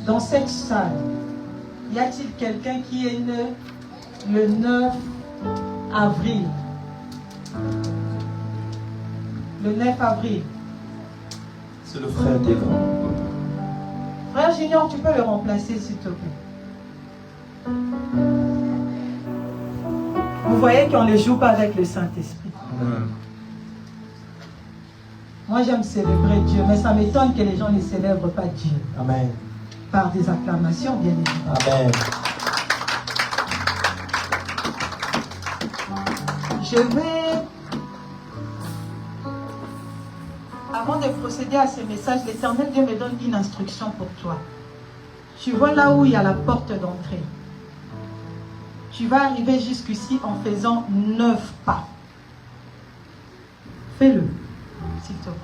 Dans cette salle, y a-t-il quelqu'un qui est né le 9 avril? Le 9 avril. C'est le frère Dégan. Frère Junior, tu peux le remplacer s'il te plaît. Vous voyez qu'on ne joue pas avec le Saint-Esprit. Moi j'aime célébrer Dieu, mais ça m'étonne que les gens ne célèbrent pas Dieu. Amen. Par des acclamations, bien évidemment. Amen. Je vais, avant de procéder à ces messages, l'Éternel Dieu me donne une instruction pour toi. Tu vois là où il y a la porte d'entrée. Tu vas arriver jusqu'ici en faisant 9 pas. Fais-le, s'il te plaît.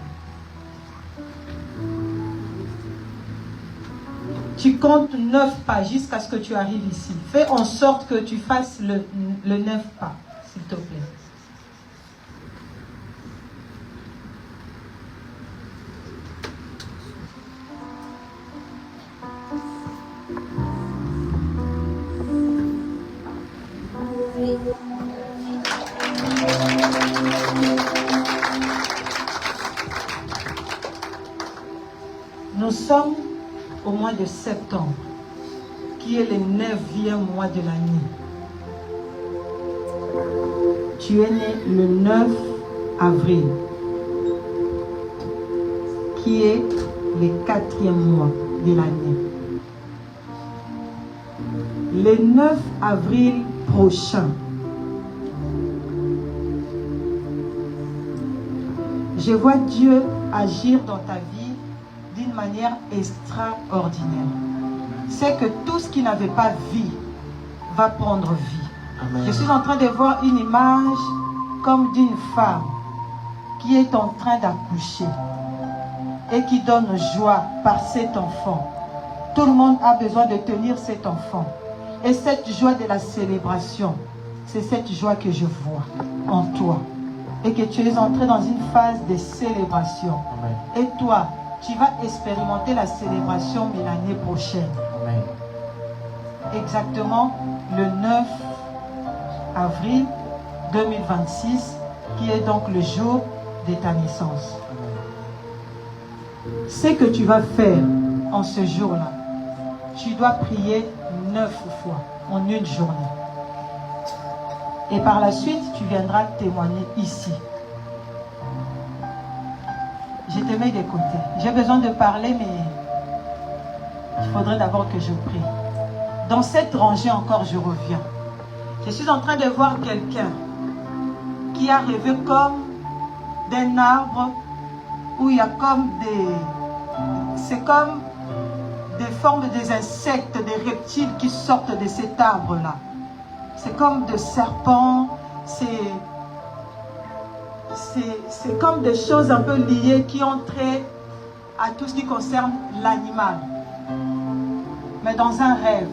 Tu comptes 9 pas jusqu'à ce que tu arrives ici. Fais en sorte que tu fasses le 9 pas, s'il te plaît. Nous sommes au mois de septembre, qui est le 9e mois de l'année. Tu es né le 9 avril, qui est le 4e mois de l'année. Le 9 avril prochain, je vois Dieu agir dans ta vie d'une manière extraordinaire. C'est que tout ce qui n'avait pas vie va prendre vie. Amen. Je suis en train de voir une image comme d'une femme qui est en train d'accoucher et qui donne joie par cet enfant. Tout le monde a besoin de tenir cet enfant. Et cette joie de la célébration, c'est cette joie que je vois en toi. Et que tu es entré dans une phase de célébration. Amen. Et toi, tu vas expérimenter la célébration, mais l'année prochaine. Amen. Exactement le 9 avril 2026, qui est donc le jour de ta naissance. Amen. Ce que tu vas faire en ce jour-là, tu dois prier 9 fois en une journée. Et par la suite, tu viendras témoigner ici. Je te mets de côté. J'ai besoin de parler, mais il faudrait d'abord que je prie. Dans cette rangée encore, je reviens. Je suis en train de voir quelqu'un qui a rêvé comme d'un arbre où il y a comme des... C'est comme des formes des insectes, des reptiles qui sortent de cet arbre-là. C'est comme des serpents, c'est comme des choses un peu liées qui ont trait à tout ce qui concerne l'animal. Mais dans un rêve,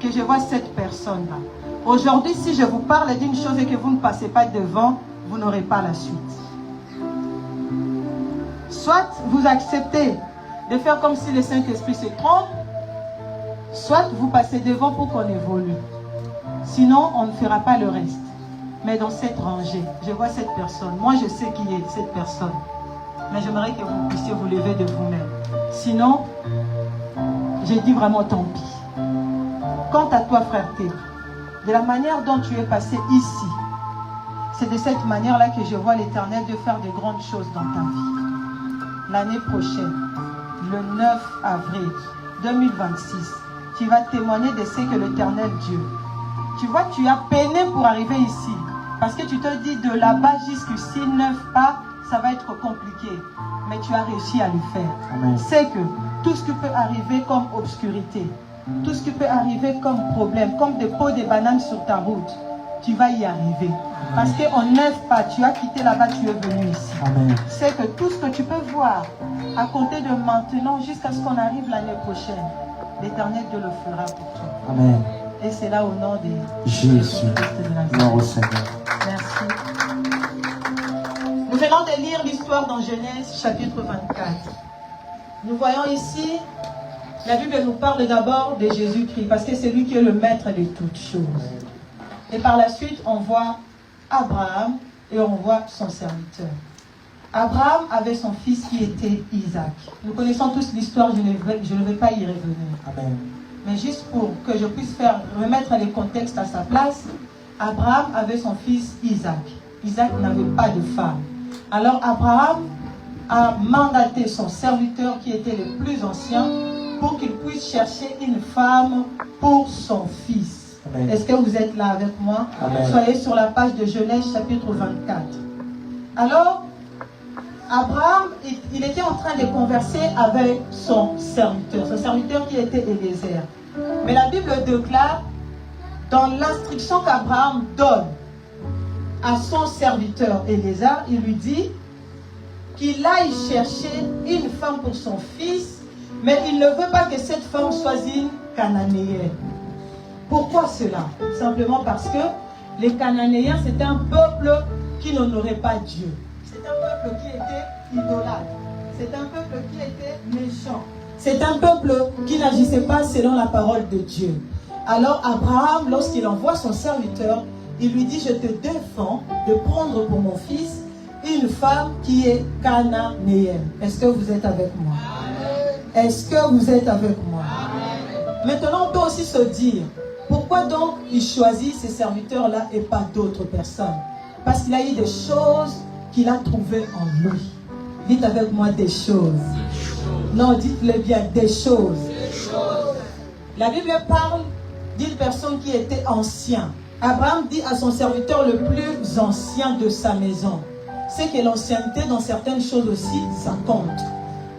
que je vois cette personne-là. Aujourd'hui, si je vous parle d'une chose et que vous ne passez pas devant, vous n'aurez pas la suite. Soit vous acceptez de faire comme si le Saint-Esprit se trompe, soit vous passez devant pour qu'on évolue. Sinon, on ne fera pas le reste. Mais dans cette rangée, je vois cette personne. Moi, je sais qui est cette personne. Mais j'aimerais que vous puissiez vous lever de vous-même. Sinon, j'ai dit vraiment tant pis. Quant à toi, frère T, de la manière dont tu es passé ici, c'est de cette manière-là que je vois l'Éternel de faire de grandes choses dans ta vie. L'année prochaine, le 9 avril 2026, tu vas témoigner de ce que l'Éternel Dieu. Tu vois, tu as peiné pour arriver ici. Parce que tu te dis de là-bas jusqu'ici, 9 pas, ça va être compliqué. Mais tu as réussi à le faire. C'est que tout ce qui peut arriver comme obscurité, tout ce qui peut arriver comme problème, comme des pots de bananes sur ta route, tu vas y arriver. Parce qu'en 9 pas, tu as quitté là-bas, tu es venu ici. C'est que tout ce que tu peux voir, à compter de maintenant jusqu'à ce qu'on arrive l'année prochaine, l'Éternel Dieu le fera pour toi. Amen. Et c'est là au nom de Jésus. Gloire au Seigneur. Merci. Nous venons de lire l'histoire dans Genèse chapitre 24. Nous voyons ici La Bible nous parle d'abord de Jésus-Christ, parce que c'est lui qui est le maître de toutes choses. Et par la suite, on voit Abraham et on voit son serviteur. Abraham avait son fils qui était Isaac. Nous connaissons tous l'histoire, je ne vais pas y revenir. Amen. Mais juste pour que je puisse remettre les contextes à sa place, Abraham avait son fils Isaac. Isaac n'avait pas de femme. Alors Abraham a mandaté son serviteur qui était le plus ancien pour qu'il puisse chercher une femme pour son fils. Est-ce que vous êtes là avec moi? Amen. Soyez sur la page de Genèse chapitre 24. Alors, Abraham, il était en train de converser avec son serviteur qui était Eliezer. Mais la Bible déclare, dans l'instruction qu'Abraham donne à son serviteur Eliezer, il lui dit qu'il aille chercher une femme pour son fils, mais il ne veut pas que cette femme soit une cananéenne. Pourquoi cela? Simplement parce que les Cananéens, c'était un peuple qui n'honorait pas Dieu. C'est un peuple qui était idolâtre. C'est un peuple qui était méchant. C'est un peuple qui n'agissait pas selon la parole de Dieu. Alors Abraham, lorsqu'il envoie son serviteur, il lui dit, je te défends de prendre pour mon fils une femme qui est cananéenne. Est-ce que vous êtes avec moi? Est-ce que vous êtes avec moi? Maintenant, on peut aussi se dire, pourquoi donc il choisit ces serviteurs-là et pas d'autres personnes? Parce qu'il a eu des choses qu'il a trouvées en lui. Dites avec moi des choses. Non, dites-le bien, des choses. La Bible parle d'une personne qui était ancien. Abraham dit à son serviteur le plus ancien de sa maison. C'est que l'ancienneté dans certaines choses aussi, ça compte.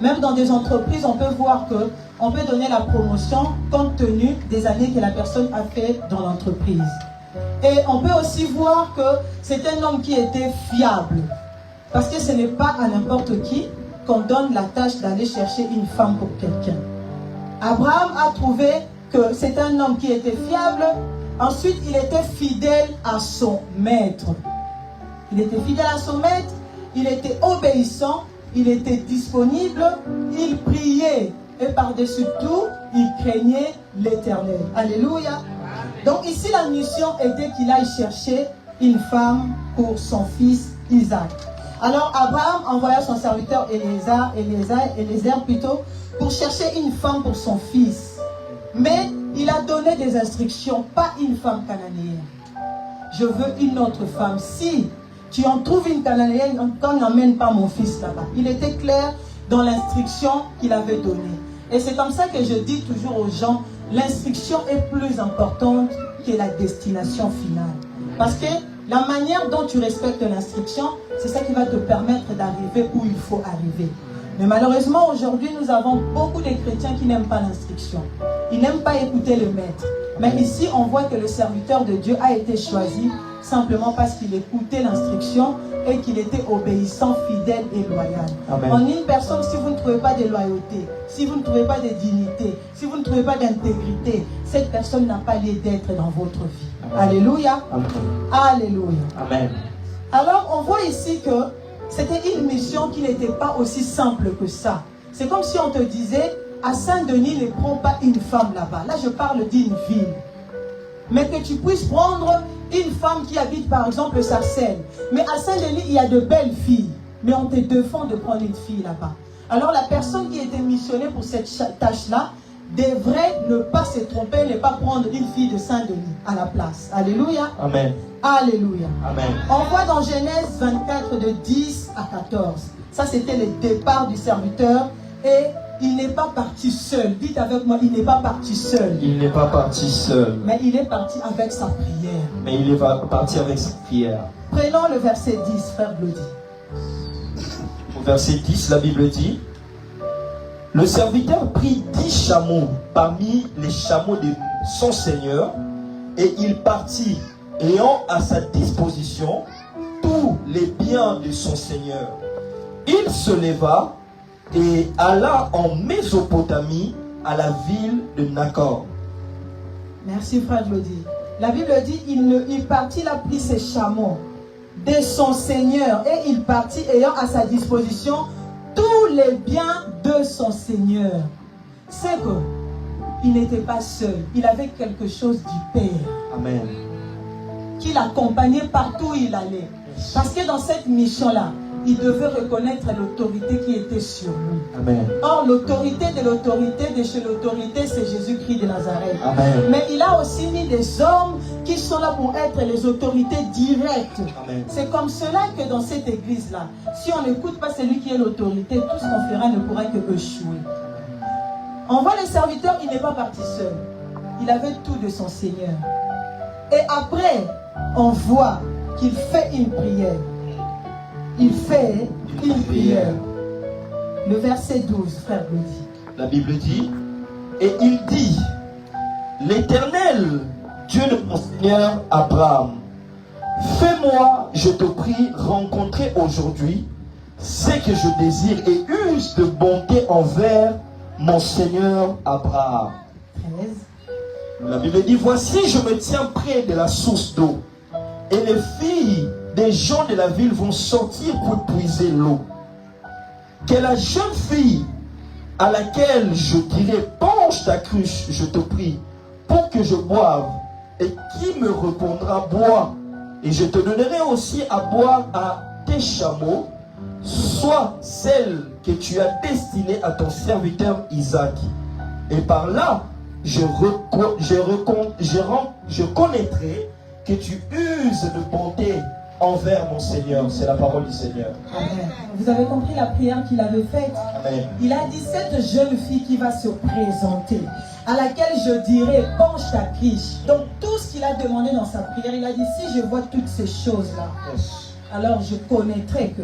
Même dans des entreprises, on peut voir qu'on peut donner la promotion compte tenu des années que la personne a fait dans l'entreprise. Et on peut aussi voir que c'est un homme qui était fiable. Parce que ce n'est pas à n'importe qui qu'on donne la tâche d'aller chercher une femme pour quelqu'un. Abraham a trouvé que c'est un homme qui était fiable. Ensuite, il était fidèle à son maître. Il était fidèle à son maître, il était obéissant, il était disponible, il priait. Et par-dessus tout, il craignait l'Éternel. Alléluia. Donc ici, la mission était qu'il aille chercher une femme pour son fils Isaac. Alors Abraham envoya son serviteur Eliezer plutôt, pour chercher une femme pour son fils. Mais il a donné des instructions, pas une femme cananéenne. Je veux une autre femme. Si tu en trouves une cananéenne, on n'emmène pas mon fils là-bas. Il était clair dans l'instruction qu'il avait donnée. Et c'est comme ça que je dis toujours aux gens, l'instruction est plus importante que la destination finale. Parce que la manière dont tu respectes l'instruction, c'est ça qui va te permettre d'arriver où il faut arriver. Mais malheureusement, aujourd'hui, nous avons beaucoup de chrétiens qui n'aiment pas l'instruction. Ils n'aiment pas écouter le maître. Mais ici, on voit que le serviteur de Dieu a été choisi simplement parce qu'il écoutait l'instruction et qu'il était obéissant, fidèle et loyal. Amen. En une personne, si vous ne trouvez pas de loyauté, si vous ne trouvez pas de dignité, si vous ne trouvez pas d'intégrité, cette personne n'a pas lieu d'être dans votre vie. Amen. Alléluia. Amen. Alléluia. Amen. Alors, on voit ici que c'était une mission qui n'était pas aussi simple que ça. C'est comme si on te disait, à Saint-Denis, ne prends pas une femme là-bas. Là, je parle d'une ville. Mais que tu puisses prendre une femme qui habite par exemple Sarcelles. Mais à Saint-Denis, il y a de belles filles. Mais on te défend de prendre une fille là-bas. Alors la personne qui était missionnée pour cette tâche-là devrait ne pas se tromper, ne pas prendre une fille de Saint-Denis à la place. Alléluia. Amen. Alléluia. Amen. On voit dans Genèse 24 de 10 à 14. Ça, c'était le départ du serviteur. Et il n'est pas parti seul. Dites avec moi, il n'est pas parti seul. Il n'est pas parti seul. Mais il est parti avec sa prière. Mais il est parti avec sa prière. Prenons le verset 10, frère Glody. Au verset 10, la Bible dit, le serviteur prit 10 chameaux parmi les chameaux de son Seigneur et il partit, ayant à sa disposition tous les biens de son Seigneur. Il se leva et alla en Mésopotamie à la ville de Nacor. Merci frère Glody. La Bible dit, il partit, il a pris ses chameaux de son Seigneur et il partit ayant à sa disposition tous les biens de son Seigneur. c'est qu'il n'était pas seul. Il avait quelque chose du Père. Amen. Qui l'accompagnait partout où il allait. Parce que dans cette mission-là, il devait reconnaître l'autorité qui était sur lui. Amen. Or, l'autorité de chez l'autorité, c'est Jésus-Christ de Nazareth. Amen. Mais il a aussi mis des hommes qui sont là pour être les autorités directes. Amen. C'est comme cela que dans cette église-là, si on n'écoute pas celui qui est l'autorité, tout ce qu'on fera ne pourra que échouer. On voit le serviteur, il n'est pas parti seul. Il avait tout de son Seigneur. Et après, on voit qu'il fait une prière. Il fait une prière. Le verset 12, frère Gaudi. La Bible dit, et il dit, l'Éternel, Dieu de mon Seigneur Abraham, fais-moi, je te prie, rencontrer aujourd'hui ce que je désire et use de bonté envers mon Seigneur Abraham. 13. La Bible dit, voici, je me tiens près de la source d'eau, et les filles des gens de la ville vont sortir pour puiser l'eau. Que la jeune fille à laquelle je dirai, penche ta cruche, je te prie, pour que je boive, et qui me répondra, bois, et je te donnerai aussi à boire à tes chameaux, soit celle que tu as destinée à ton serviteur Isaac. Et par là, je connaîtrai que tu uses de bonté envers mon Seigneur. C'est la parole du Seigneur. Amen. Vous avez compris la prière qu'il avait faite? Amen. Il a dit, cette jeune fille qui va se présenter, à laquelle je dirai, penche ta cruche. Donc tout ce qu'il a demandé dans sa prière, il a dit, si je vois toutes ces choses-là, alors je connaîtrai que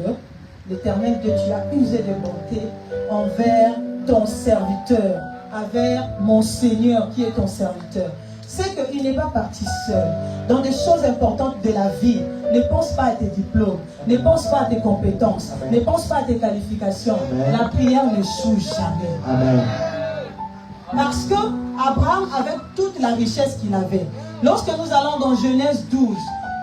l'Éternel Dieu, tu as usé de bonté envers ton serviteur, envers mon Seigneur qui est ton serviteur. C'est qu'il n'est pas parti seul. Dans des choses importantes de la vie, ne pense pas à tes diplômes, ne pense pas à tes compétences, Amen. ne pense pas à tes qualifications. Amen. La prière ne n'échoue jamais. Amen. Parce que Abraham avait toute la richesse qu'il avait. Lorsque nous allons dans Genèse 12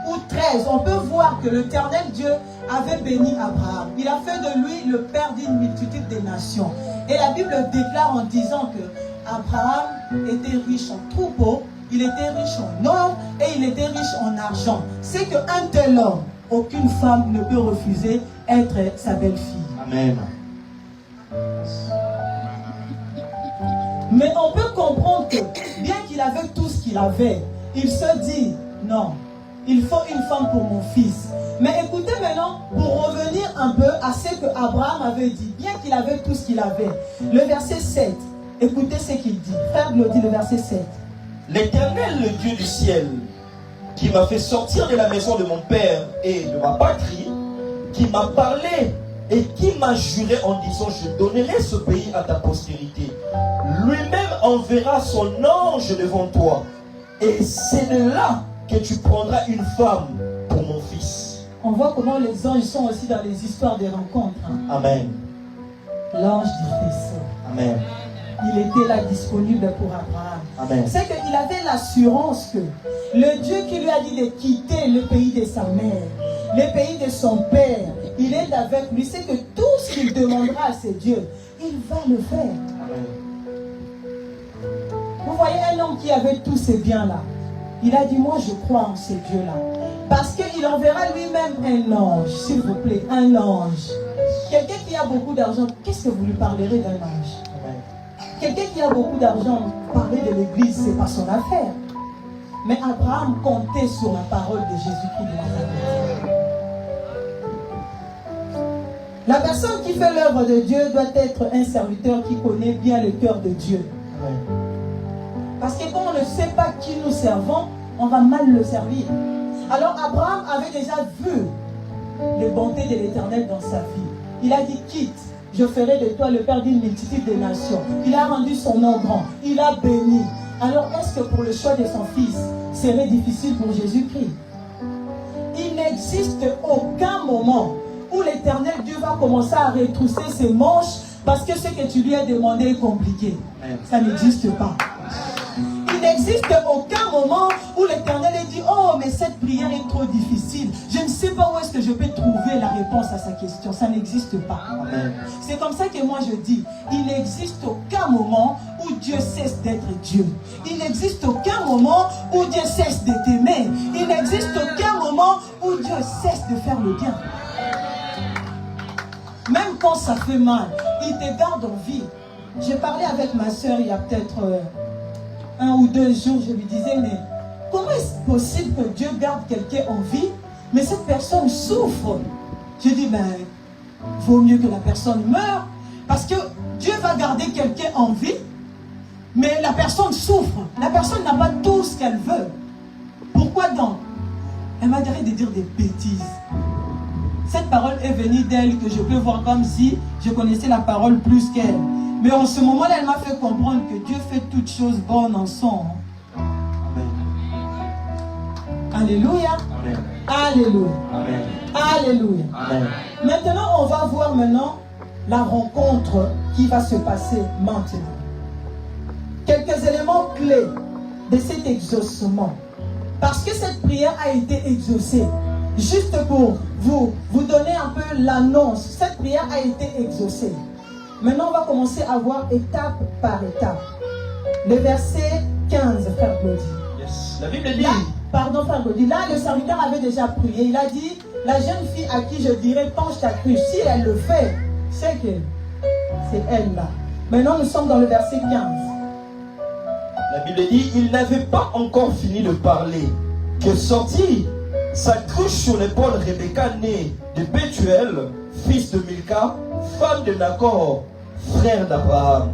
ou 13, on peut voir que l'Éternel Dieu avait béni Abraham. Il a fait de lui le père d'une multitude de nations. Et la Bible déclare en disant que Abraham était riche en troupeaux, il était riche en or et il était riche en argent. C'est qu'un tel homme, aucune femme ne peut refuser être sa belle-fille. Amen. Mais on peut comprendre que, bien qu'il avait tout ce qu'il avait, il se dit, non, il faut une femme pour mon fils. Mais écoutez maintenant, pour revenir un peu à ce que Abraham avait dit, bien qu'il avait tout ce qu'il avait. Le verset 7, écoutez ce qu'il dit. Frère Glody, le verset 7. L'Éternel, le Dieu du ciel, qui m'a fait sortir de la maison de mon père et de ma patrie, qui m'a parlé et qui m'a juré en disant, je donnerai ce pays à ta postérité. Lui-même enverra son ange devant toi. Et c'est de là que tu prendras une femme pour mon fils. On voit comment les anges sont aussi dans les histoires des rencontres. Amen. L'ange du faisceau. Amen. Il était là disponible pour Abraham. Amen. C'est qu'il avait l'assurance que le Dieu qui lui a dit de quitter le pays de sa mère, le pays de son père, il est avec lui. C'est que tout ce qu'il demandera à ses dieux, il va le faire. Amen. Vous voyez un homme qui avait tous ces biens-là. Il a dit, moi je crois en ces dieux-là. Parce qu'il enverra lui-même un ange, s'il vous plaît, un ange. Quelqu'un qui a beaucoup d'argent, qu'est-ce que vous lui parlerez d'un ange? Amen. Quelqu'un qui a beaucoup d'argent, parler de l'église, c'est pas son affaire. Mais Abraham comptait sur la parole de Jésus-Christ de Nazareth. La personne qui fait l'œuvre de Dieu doit être un serviteur qui connaît bien le cœur de Dieu. Amen. Parce que quand on ne sait pas qui nous servons, on va mal le servir. Alors Abraham avait déjà vu les bontés de l'Éternel dans sa vie. Il a dit, quitte, je ferai de toi le père d'une multitude de nations. Il a rendu son nom grand. Il a béni. Alors est-ce que pour le choix de son fils, serait difficile pour Jésus-Christ? Il n'existe aucun moment où l'Éternel Dieu va commencer à retrousser ses manches parce que ce que tu lui as demandé est compliqué. Ça n'existe pas. Il n'existe aucun moment où l'Éternel dit, oh mais cette prière est trop difficile, je ne sais pas où est-ce que je peux trouver la réponse à sa question. Ça n'existe pas. Amen. C'est comme ça que moi je dis, il n'existe aucun moment où où Dieu cesse d'être Dieu. Il n'existe aucun moment où Dieu cesse de t'aimer. Il n'existe aucun moment où Dieu cesse de faire le bien. Même quand ça fait mal, il te garde en vie. J'ai parlé avec ma soeur il y a peut-être 1 ou 2 jours. Je lui disais, mais comment est-ce possible que Dieu garde quelqu'un en vie, mais cette personne souffre? Je dis, ben, vaut mieux que la personne meure. Parce que Dieu va garder quelqu'un en vie, mais la personne souffre. La personne n'a pas tout ce qu'elle veut. Pourquoi donc? Elle m'a dit de dire des bêtises. Cette parole est venue d'elle que je peux voir comme si je connaissais la parole plus qu'elle. Mais en ce moment-là, elle m'a fait comprendre que Dieu fait toutes choses bonnes en son. Amen. Alléluia. Amen. Alléluia. Amen. Alléluia. Amen. Maintenant, on va voir maintenant la rencontre qui va se passer maintenant. Quelques éléments clés de cet exaucement. Parce que cette prière a été exaucée. Juste pour vous donner un peu l'annonce, cette prière a été exaucée. Maintenant, on va commencer à voir étape par étape. Le verset 15, frère Claudie. Yes. La Bible dit. Là, pardon, frère Claudie. Là, le serviteur avait déjà prié. Il a dit, la jeune fille à qui je dirais, penche ta cruche. Si elle le fait, c'est que c'est elle là. Maintenant, nous sommes dans le verset 15. La Bible dit, il n'avait pas encore fini de parler que sortit sa cruche sur l'épaule Rebecca, née de Bethuel, fils de Milka, femme de Nacor, frère d'Abraham.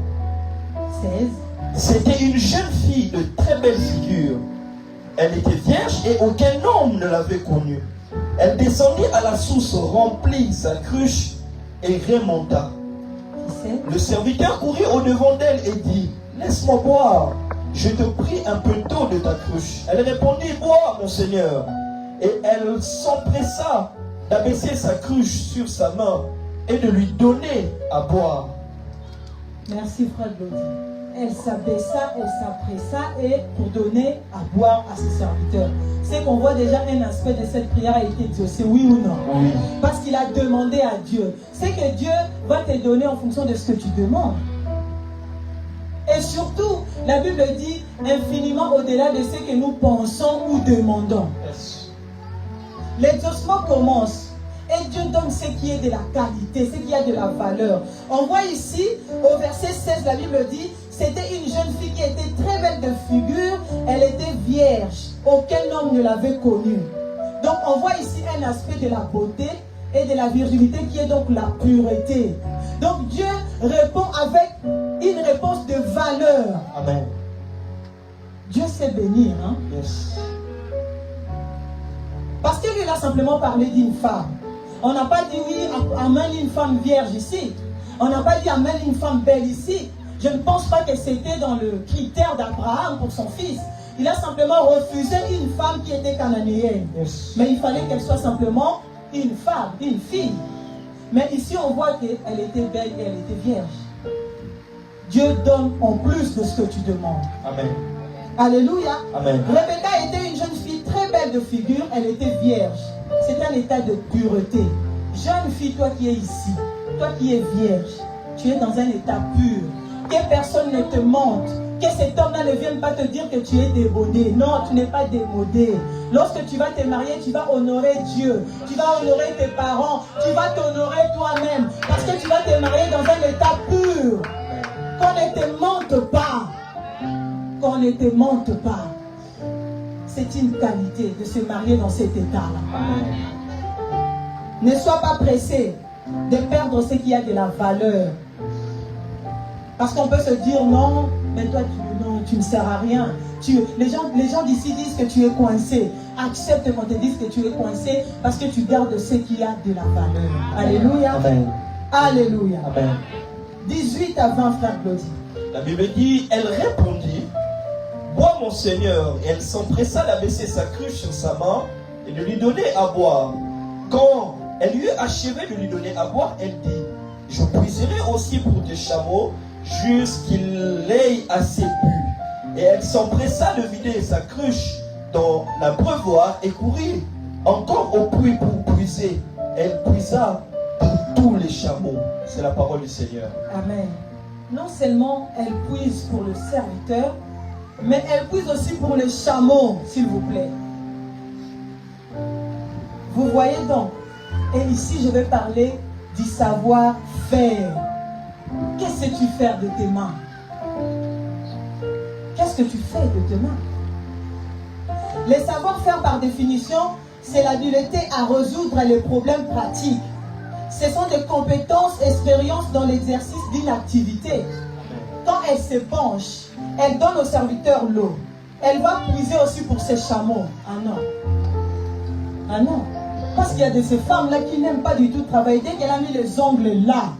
16. C'était une jeune fille de très belle figure. Elle était vierge et aucun homme ne l'avait connue. Elle descendit à la source, remplit sa cruche et remonta. 17. Le serviteur courut au-devant d'elle et dit, laisse-moi boire. Je te prie un peu d'eau de ta cruche. Elle répondit, bois, mon Seigneur. Et elle s'empressa d'abaisser sa cruche sur sa main et de lui donner à boire. Merci, frère Claudie. Elle s'abaissa, elle s'empressa et pour donner à boire à ses serviteurs. C'est qu'on voit déjà un aspect de cette prière a été exaucé, oui ou non? Oui. Parce qu'il a demandé à Dieu. C'est que Dieu va te donner en fonction de ce que tu demandes. Et surtout, la Bible dit infiniment au-delà de ce que nous pensons ou demandons. Yes. L'exaucement commence et Dieu donne ce qui est de la qualité, ce qui a de la valeur. On voit ici, au verset 16, la Bible dit, c'était une jeune fille qui était très belle de figure, elle était vierge, aucun homme ne l'avait connue. Donc on voit ici un aspect de la beauté et de la virginité qui est donc la pureté. Donc Dieu répond avec une réponse de valeur. Amen. Dieu sait bénir, hein? Yes. Parce qu'il a simplement parlé d'une femme. On n'a pas dit oui, amène une femme vierge ici. On n'a pas dit amène une femme belle ici. Je ne pense pas que c'était dans le critère d'Abraham pour son fils. Il a simplement refusé une femme qui était cananéenne. Yes. Mais il fallait qu'elle soit simplement une femme, une fille. Mais ici on voit qu'elle était belle et elle était vierge. Dieu donne en plus de ce que tu demandes. Amen. Alléluia. Amen. Rebecca était une jeune fille très belle de figure, elle était vierge. C'est un état de pureté. Jeune fille, toi qui es ici, toi qui es vierge, tu es dans un état pur. Que personne ne te mente. Que cet homme-là ne vienne pas te dire que tu es démodé. Non, tu n'es pas démodé. Lorsque tu vas te marier, tu vas honorer Dieu. Tu vas honorer tes parents. Tu vas t'honorer toi-même. Parce que tu vas te marier dans un état pur. Qu'on ne te mente pas. Qu'on ne te mente pas. C'est une qualité de se marier dans cet état-là. Ne sois pas pressé de perdre ce qui a de la valeur. Parce qu'on peut se dire non, mais toi tu ne sers à rien. Les gens d'ici disent que tu es coincé. Accepte qu'on te dise que tu es coincé parce que tu gardes ce qui a de la valeur. Alléluia. Amen. Alléluia. Amen. 18 à 20, frère Claudie. La Bible dit, elle répondit, bois mon Seigneur. Et elle s'empressa d'abaisser sa cruche sur sa main et de lui donner à boire. Quand elle eut achevé de lui donner à boire, elle dit, je puiserai aussi pour tes chameaux jusqu'il ait assez bu. Et elle s'empressa de vider sa cruche dans l'abreuvoir et courut encore au puits pour puiser. Elle puisa pour tous les chameaux. C'est la parole du Seigneur. Amen. non seulement elle puise pour le serviteur, mais elle puise aussi pour le chameau, s'il vous plaît. Vous voyez donc, et ici je vais parler du savoir-faire. Qu'est-ce que tu fais de tes mains? Qu'est-ce que tu fais de tes mains? Les savoir-faire par définition, c'est l'habileté à résoudre les problèmes pratiques. Ce sont des compétences, expériences dans l'exercice d'une activité. Quand elle se penche, elle donne au serviteur l'eau. Elle va puiser aussi pour ses chameaux. Ah non. Ah non. Parce qu'il y a de ces femmes-là qui n'aiment pas du tout travailler. Dès qu'elle a mis les ongles là,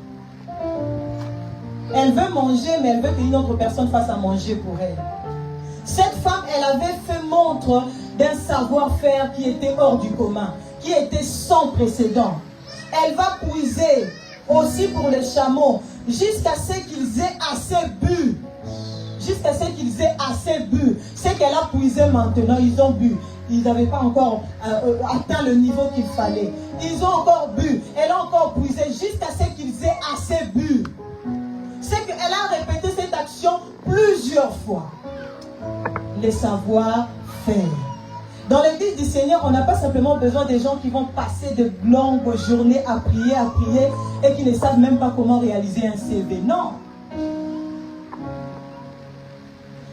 elle veut manger, mais elle veut qu'une autre personne fasse à manger pour elle. Cette femme, elle avait fait montre d'un savoir-faire qui était hors du commun, qui était sans précédent. Elle va puiser aussi pour les chameaux jusqu'à ce qu'ils aient assez bu. Jusqu'à ce qu'ils aient assez bu. Ce qu'elle a puisé maintenant, ils ont bu. Ils n'avaient pas encore atteint le niveau qu'il fallait. Ils ont encore bu. Elle a encore puisé jusqu'à ce qu'ils aient assez bu. C'est qu'elle a répété cette action plusieurs fois. Les savoir-faire. Dans l'église du Seigneur, on n'a pas simplement besoin des gens qui vont passer de longues journées à prier et qui ne savent même pas comment réaliser un CV. Non.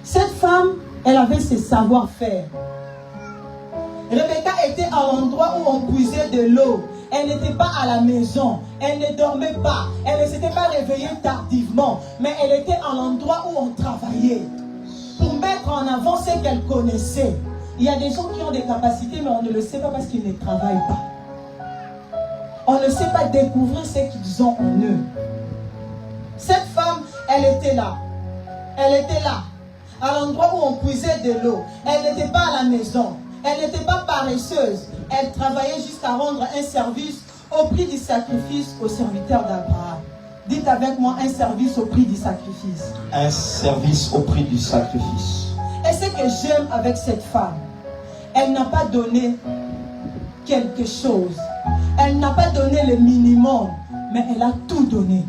Cette femme, elle avait ses savoir-faire. Rebecca était à l'endroit où on puisait de l'eau. Elle n'était pas à la maison. Elle ne dormait pas. Elle ne s'était pas réveillée tardivement. Mais elle était à l'endroit où on travaillait. Pour mettre en avant ce qu'elle connaissait. Il y a des gens qui ont des capacités, mais on ne le sait pas parce qu'ils ne travaillent pas. On ne sait pas découvrir ce qu'ils ont en eux. Cette femme, elle était là. Elle était là. À l'endroit où on puisait de l'eau. Elle n'était pas à la maison. Elle n'était pas paresseuse. Elle travaillait jusqu'à rendre un service au prix du sacrifice au serviteur d'Abraham. Dites avec moi, un service au prix du sacrifice. Un service au prix du sacrifice. Et ce que j'aime avec cette femme, elle n'a pas donné quelque chose. Elle n'a pas donné le minimum, mais elle a tout donné.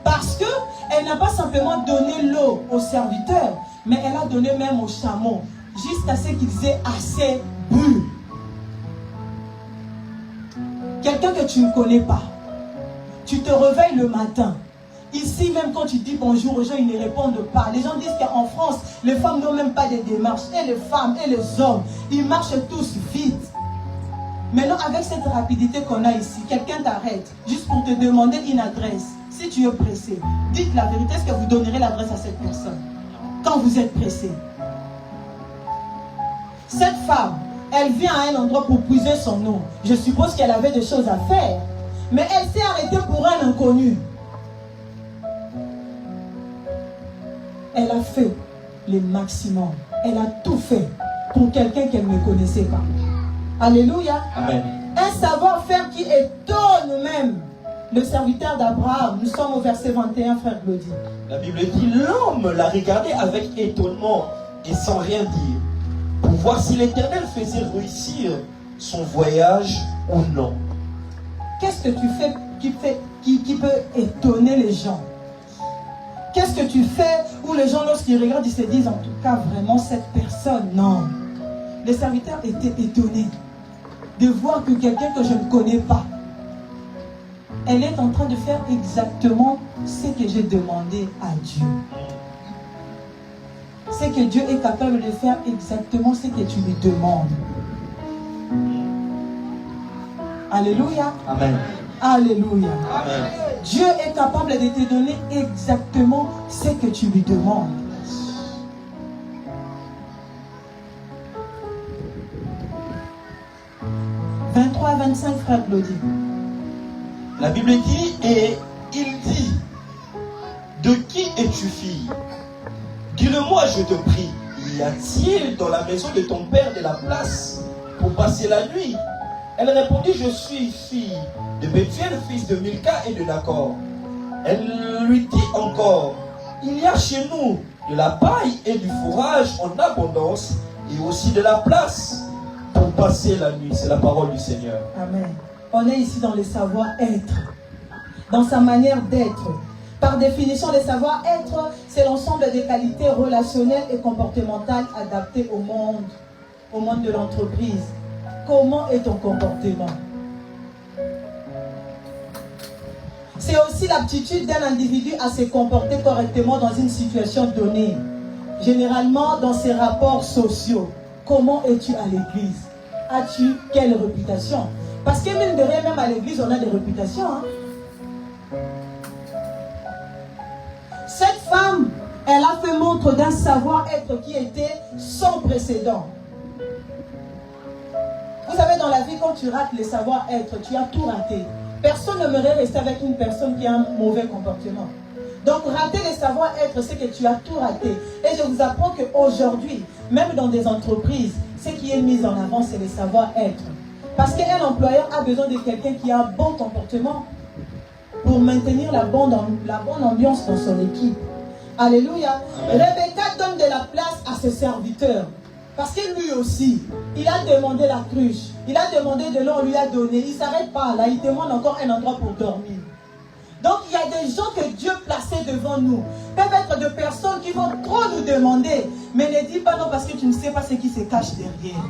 Parce que elle n'a pas simplement donné l'eau aux serviteurs, mais elle a donné même aux chameaux, jusqu'à ce qu'ils aient assez bu. Quelqu'un que tu ne connais pas, tu te réveilles le matin. Ici, même quand tu dis bonjour aux gens, ils ne répondent pas. Les gens disent qu'en France, les femmes n'ont même pas de démarches. Et les femmes et les hommes, ils marchent tous vite. Maintenant, avec cette rapidité qu'on a ici, quelqu'un t'arrête juste pour te demander une adresse. Si tu es pressé, dites la vérité. Est-ce que vous donnerez l'adresse à cette personne quand vous êtes pressé? Cette femme, elle vient à un endroit pour puiser son eau. Je suppose qu'elle avait des choses à faire. Mais elle s'est arrêtée pour un inconnu. Elle a fait le maximum. Elle a tout fait pour quelqu'un qu'elle ne connaissait pas. Alléluia. Amen. Un savoir-faire qui étonne même le serviteur d'Abraham. Nous sommes au verset 21, frère Claudie. La Bible dit, l'homme l'a regardé avec étonnement et sans rien dire, pour voir si l'Éternel faisait réussir son voyage ou non. Qu'est-ce que tu fais qui peut étonner les gens? Qu'est-ce que tu fais où les gens, lorsqu'ils regardent, ils se disent en tout cas vraiment cette personne? Non. Les serviteurs étaient étonnés de voir que quelqu'un que je ne connais pas, elle est en train de faire exactement ce que j'ai demandé à Dieu. C'est que Dieu est capable de faire exactement ce que tu lui demandes. Alléluia. Amen. Alléluia. Amen. Dieu est capable de te donner exactement ce que tu lui demandes. « 23 à 25, frère Claudie. » La Bible dit, et il dit, de qui es-tu fille? Dis-le-moi, je te prie. Y a-t-il dans la maison de ton père de la place pour passer la nuit? Elle répondit, je suis fille de Bethuel, fils de Milka et de Nakor. Elle lui dit encore, il y a chez nous de la paille et du fourrage en abondance et aussi de la place pour passer la nuit. C'est la parole du Seigneur. Amen. On est ici dans le savoir-être, dans sa manière d'être. Parce par définition, le savoir-être, c'est l'ensemble des qualités relationnelles et comportementales adaptées au monde de l'entreprise. Comment est ton comportement? C'est aussi l'aptitude d'un individu à se comporter correctement dans une situation donnée. Généralement, dans ses rapports sociaux. Comment es-tu à l'église? As-tu quelle réputation? Parce que mine de rien, même à l'église, on a des réputations. Hein? Cette femme, elle a fait montre d'un savoir-être qui était sans précédent. Vous savez, dans la vie, quand tu rates le savoir-être, tu as tout raté. Personne n'aimerait rester avec une personne qui a un mauvais comportement. Donc, rater le savoir-être, c'est que tu as tout raté. Et je vous apprends qu'aujourd'hui, même dans des entreprises, ce qui est mis en avant, c'est le savoir-être. Parce qu'un employeur a besoin de quelqu'un qui a un bon comportement pour maintenir la bonne ambiance dans son équipe. Alléluia. Rebecca donne de la place à ses serviteurs. Parce que lui aussi, il a demandé la cruche. Il a demandé de l'eau, on lui a donné. Il ne s'arrête pas là, il demande encore un endroit pour dormir. Donc il y a des gens que Dieu plaçait devant nous. Peuvent être des personnes qui vont trop nous demander. Mais ne dis pas non parce que tu ne sais pas ce qui se cache derrière.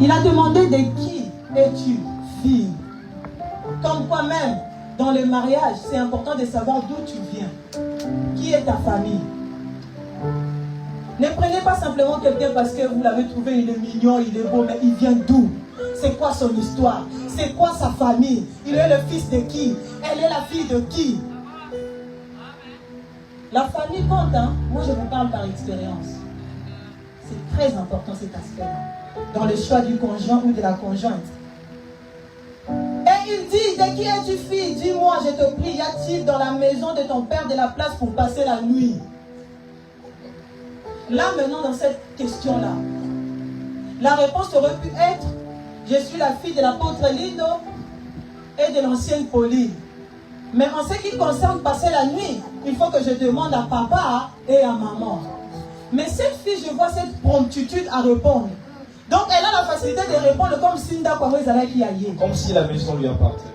Il a demandé de qui es-tu, fille? Comme quoi même, dans le mariage, c'est important de savoir d'où tu viens. Qui est ta famille? Ne prenez pas simplement quelqu'un parce que vous l'avez trouvé, il est mignon, il est beau, mais il vient d'où? C'est quoi son histoire? C'est quoi sa famille? Il est le fils de qui? Elle est la fille de qui? La famille compte, hein? Moi je vous parle par expérience. C'est très important cet aspect-là. Dans le choix du conjoint ou de la conjointe. Et il dit, de qui es-tu fille? Dis-moi, je te prie, y a-t-il dans la maison de ton père de la place pour passer la nuit? Là maintenant dans cette question-là, la réponse aurait pu être, je suis la fille de l'apôtre Lino et de l'ancienne Pauline. Mais en ce qui concerne passer la nuit, il faut que je demande à papa et à maman. Mais cette fille, je vois cette promptitude à répondre. Donc elle a la facilité de répondre comme Sinda Kwamezalaki Aye. Comme si la maison lui appartenait.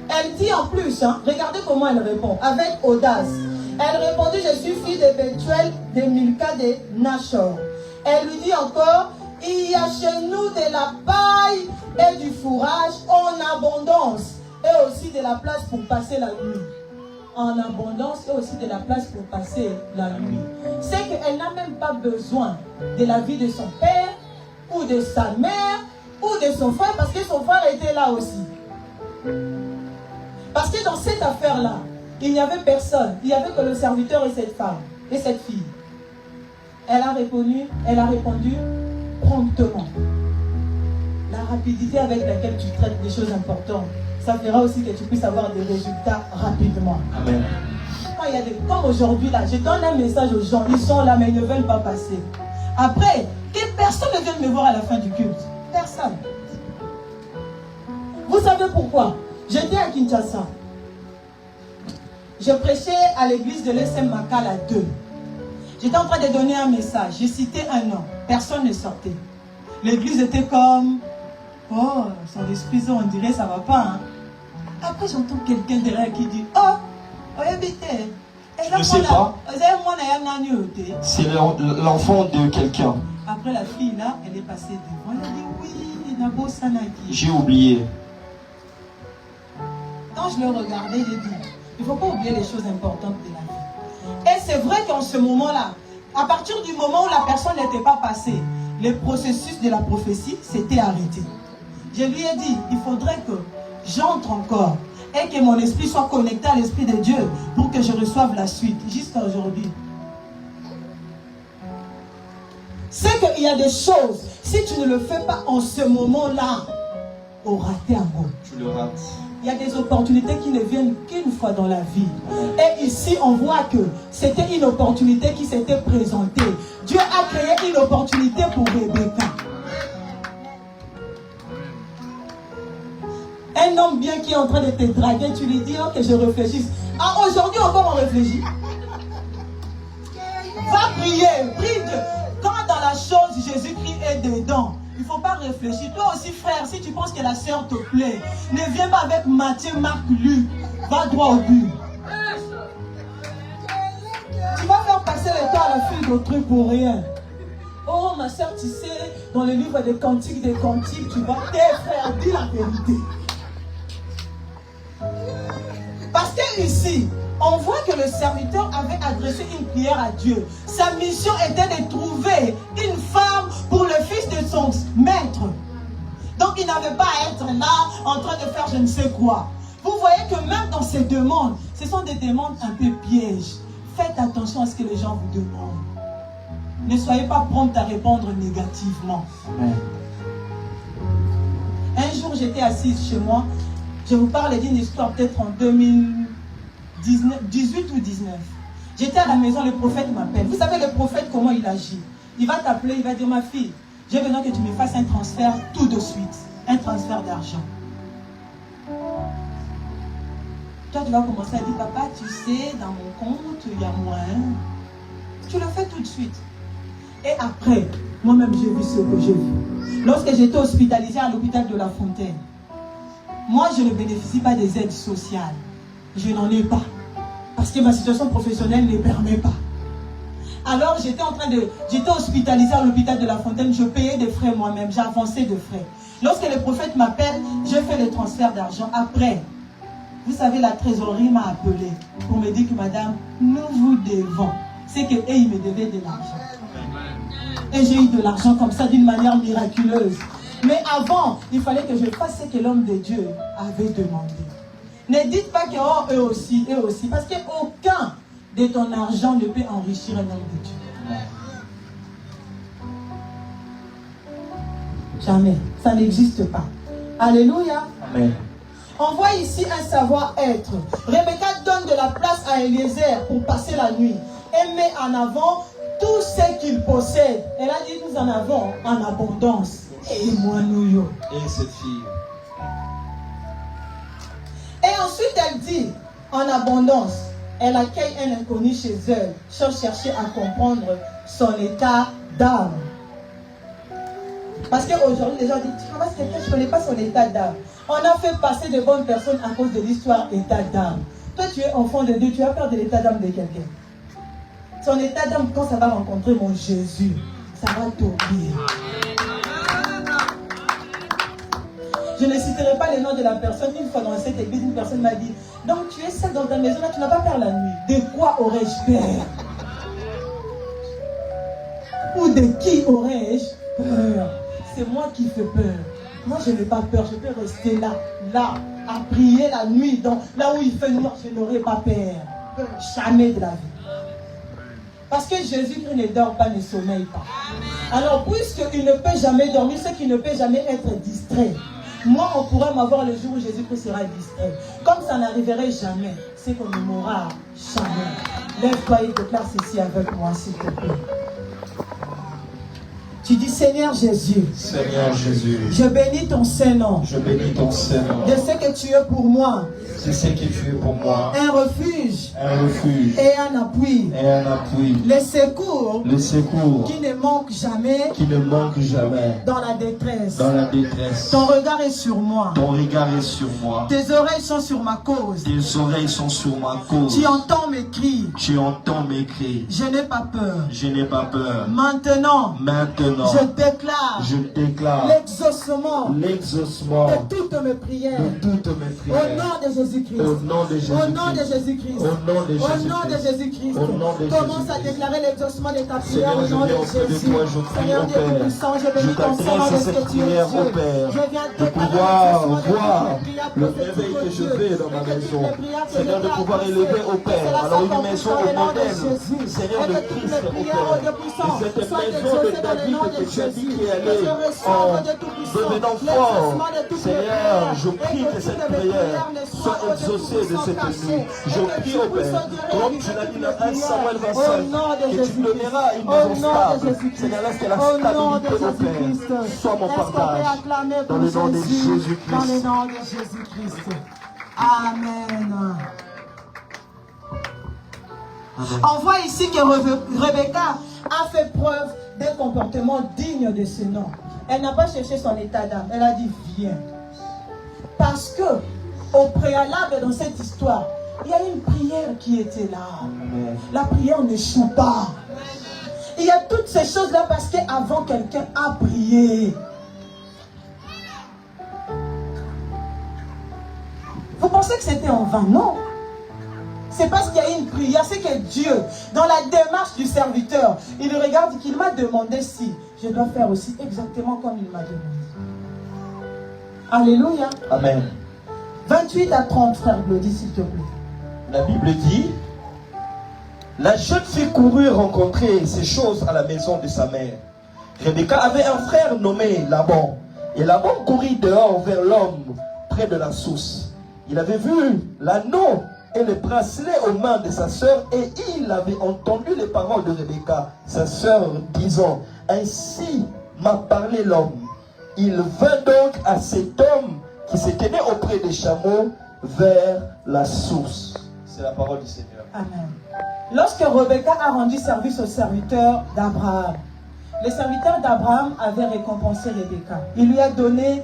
Elle dit en plus, hein, regardez comment elle répond, avec audace. Elle répondit, je suis fille de Bethuel de Milka de Nachor. Elle lui dit encore, il y a chez nous de la paille et du fourrage en abondance. Et aussi de la place pour passer la nuit. En abondance et aussi de la place pour passer la nuit. C'est qu'elle n'a même pas besoin de la vie de son père ou de sa mère ou de son frère parce que son frère était là aussi. Parce que dans cette affaire-là, il n'y avait personne. Il n'y avait que le serviteur et cette femme et cette fille. Elle a répondu promptement. La rapidité avec laquelle tu traites des choses importantes, ça fera aussi que tu puisses avoir des résultats rapidement. Amen. Quand il y a des, comme aujourd'hui là, je donne un message aux gens, ils sont là mais ils ne veulent pas passer. Après, que personne ne vienne me voir à la fin du culte. Personne. Vous savez pourquoi? J'étais à Kinshasa. Je prêchais à l'église de l'ESM Makala 2. J'étais en train de donner un message. J'ai cité un nom. Personne ne sortait. L'église était comme... Oh, son esprit, on dirait ça va pas. Hein? Après, j'entends quelqu'un derrière qui dit, oh, je ne sais pas. C'est l'enfant de quelqu'un. Après, la fille là, elle est passée devant. Elle a dit, oui, Nabo Sanaki. J'ai oublié. Quand je le regardais, j'ai dit, il ne faut pas oublier les choses importantes de la vie. Et c'est vrai qu'en ce moment-là, à partir du moment où la personne n'était pas passée, le processus de la prophétie s'était arrêté. Je lui ai dit, il faudrait que j'entre encore et que mon esprit soit connecté à l'Esprit de Dieu pour que je reçoive la suite, jusqu'à aujourd'hui. C'est qu'il y a des choses, si tu ne le fais pas en ce moment-là, au raté un mot. Tu le rates. Il y a des opportunités qui ne viennent qu'une fois dans la vie. Et ici, on voit que c'était une opportunité qui s'était présentée. Dieu a créé une opportunité pour Rebecca. Un homme bien qui est en train de te draguer, tu lui dis oh, que je réfléchisse. Ah, aujourd'hui encore on réfléchit. Va prier. Prie de... Quand dans la chose, Jésus-Christ est dedans, il ne faut pas réfléchir. Toi aussi, frère, si tu penses que la sœur te plaît, ne viens pas avec Matthieu, Marc, Luc. Va droit au but. Tu vas faire passer le temps à la fille d'autrui pour rien. Oh, ma soeur, tu sais, dans le livre des cantiques, tu vas tes frères, dis la vérité. Parce que ici, on voit que le serviteur avait adressé une prière à Dieu. Sa mission était de trouver une femme pour le fils de son maître. Donc, il n'avait pas à être là en train de faire je ne sais quoi. Vous voyez que même dans ces demandes, ce sont des demandes un peu pièges. Faites attention à ce que les gens vous demandent. Ne soyez pas prompt à répondre négativement. Un jour, j'étais assise chez moi. Je vous parle d'une histoire peut-être en 2018 ou 19. J'étais à la maison, le prophète m'appelle. Vous savez le prophète comment il agit? Il va t'appeler, il va dire ma fille, j'ai besoin que tu me fasses un transfert tout de suite. Un transfert d'argent. Toi, tu vas commencer à dire, papa, tu sais, dans mon compte, il y a moins. Tu le fais tout de suite. Et après, moi-même, j'ai vu ce que j'ai vu. Lorsque j'étais hospitalisée à l'hôpital de La Fontaine, moi, je ne bénéficie pas des aides sociales. Je n'en ai pas. Parce que ma situation professionnelle ne permet pas. Alors, j'étais hospitalisée à l'hôpital de La Fontaine, je payais des frais moi-même, j'avançais de frais. Lorsque le prophète m'appelle, je fais les transferts d'argent. Après, vous savez, la trésorerie m'a appelé pour me dire que madame, nous vous devons. C'est que il me devait de l'argent. Et j'ai eu de l'argent comme ça d'une manière miraculeuse. Mais avant, il fallait que je fasse ce que l'homme de Dieu avait demandé. Ne dites pas que oh, eux aussi. Parce qu'aucun de ton argent ne peut enrichir un homme de Dieu. Jamais. Ça n'existe pas. Alléluia. Amen. On voit ici un savoir-être. Rebecca donne de la place à Eliezer pour passer la nuit. Elle met en avant tout ce qu'il possède. Elle a dit nous en avons en abondance. Et moi nous. Et cette fille. Et ensuite elle dit en abondance. Elle accueille un inconnu chez elle sans chercher à comprendre son état d'âme. Parce qu'aujourd'hui les gens disent tu ramasses quelqu'un, je ne connais pas son état d'âme. On a fait passer de bonnes personnes à cause de l'histoire état d'âme. Toi tu es enfant de Dieu, tu as peur de l'état d'âme de quelqu'un. Son état d'âme, quand ça va rencontrer mon Jésus, ça va t'oublier. Je ne citerai pas le nom de la personne. Une fois dans cette église, une personne m'a dit donc tu es seul dans ta maison, là tu n'as pas peur la nuit. De quoi aurais-je peur? Ou de qui aurais-je peur? C'est moi qui fais peur. Moi je n'ai pas peur, je peux rester là, à prier la nuit, là où il fait noir, je n'aurai pas peur. Jamais de la vie. Parce que Jésus-Christ ne dort pas, ne sommeille pas. Alors, puisqu'il ne peut jamais dormir, c'est qu'il ne peut jamais être distrait. Moi, on pourra m'avoir le jour où Jésus-Christ sera distrait. Comme ça n'arriverait jamais, c'est qu'on ne mourra jamais. Lève-toi et déclare ceci avec moi, s'il te plaît. Tu dis Seigneur Jésus. Seigneur Jésus. Je bénis ton Saint-Nom. Je bénis ton Saint-Nom. De ce que tu es pour moi. C'est ce que tu es pour moi. Un refuge. Un refuge. Et un appui. Et un appui. Le secours. Le secours. Qui ne manque jamais. Qui ne manque jamais. Dans la détresse. Dans la détresse. Ton regard est sur moi. Ton regard est sur moi. Tes oreilles sont sur ma cause. Tes oreilles sont sur ma cause. Tu entends mes cris. Tu entends mes cris. Je n'ai pas peur. Je n'ai pas peur. Maintenant. Je déclare l'exaucement de toutes mes prières. Au nom de Jésus-Christ. Au nom de Jésus-Christ. Commence à déclarer l'exaucement de ta prière au nom de Jésus. Seigneur Dieu Tout-Puissant, je bénis ton Saint-Nom de ce que tu es Dieu. Je viens de pouvoir voir le réveil que je fais dans ma maison. Seigneur, de pouvoir élever au Père. Alors une maison au modèle. Seigneur de Christ au Père. Et cette maison de David que tu as dit qui est allée en devenant fort. Seigneur, je prie que cette prière soit exaucée de cette nuit. Je prie au Père, comme tu l'as dit dans 1 Samuel 25, que tu donneras une maison stable. Seigneur, laisse que la stabilité au Père soit mon partage. Dans le nom de Jésus-Christ. Dans le nom de Jésus-Christ. Amen. On voit ici que Rebecca a fait preuve d'un comportement digne de ce nom. Elle n'a pas cherché son état d'âme. Elle a dit viens. Parce que au préalable dans cette histoire, il y a une prière qui était là. La prière n'échoue pas. Il y a toutes ces choses-là parce qu'avant quelqu'un a prié. Vous pensez que c'était en vain? Non. C'est parce qu'il y a une prière. C'est que Dieu, dans la démarche du serviteur, il regarde qu'il m'a demandé si je dois faire aussi exactement comme il m'a demandé. Alléluia. Amen. 28 à 30, frère Glody, s'il te plaît. La Bible dit, la jeune fille courut rencontrer ces choses à la maison de sa mère. Rebecca avait un frère nommé Laban. Et Laban courut dehors vers l'homme près de la source. Il avait vu l'anneau et le bracelet aux mains de sa sœur, et il avait entendu les paroles de Rebecca, sa sœur, disant, ainsi m'a parlé l'homme. Il vint donc à cet homme qui se tenait auprès des chameaux vers la source. C'est la parole du Seigneur. Amen. Lorsque Rebecca a rendu service aux serviteurs d'Abraham, les serviteurs d'Abraham avaient récompensé Rebecca. Il lui a donné,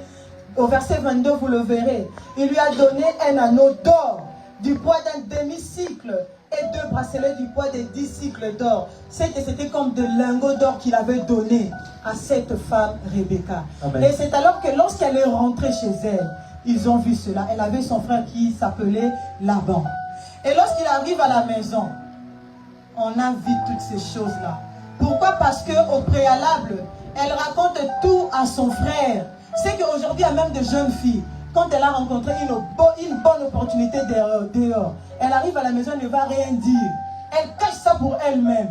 au verset 22, vous le verrez, il lui a donné un anneau d'or du poids d'un demi-cycle et 2 bracelets du poids de 10 cycles d'or. C'était comme de lingots d'or qu'il avait donné à cette femme Rebecca. Amen. Et c'est alors que lorsqu'elle est rentrée chez elle, ils ont vu cela. Elle avait son frère qui s'appelait Laban. Et lorsqu'il arrive à la maison, on a vu toutes ces choses-là. Pourquoi? Parce qu'au préalable, elle raconte tout à son frère. C'est qu'aujourd'hui, il y a même de jeunes filles. Quand elle a rencontré une bonne opportunité dehors, elle arrive à la maison, elle ne va rien dire. Elle cache ça pour elle-même.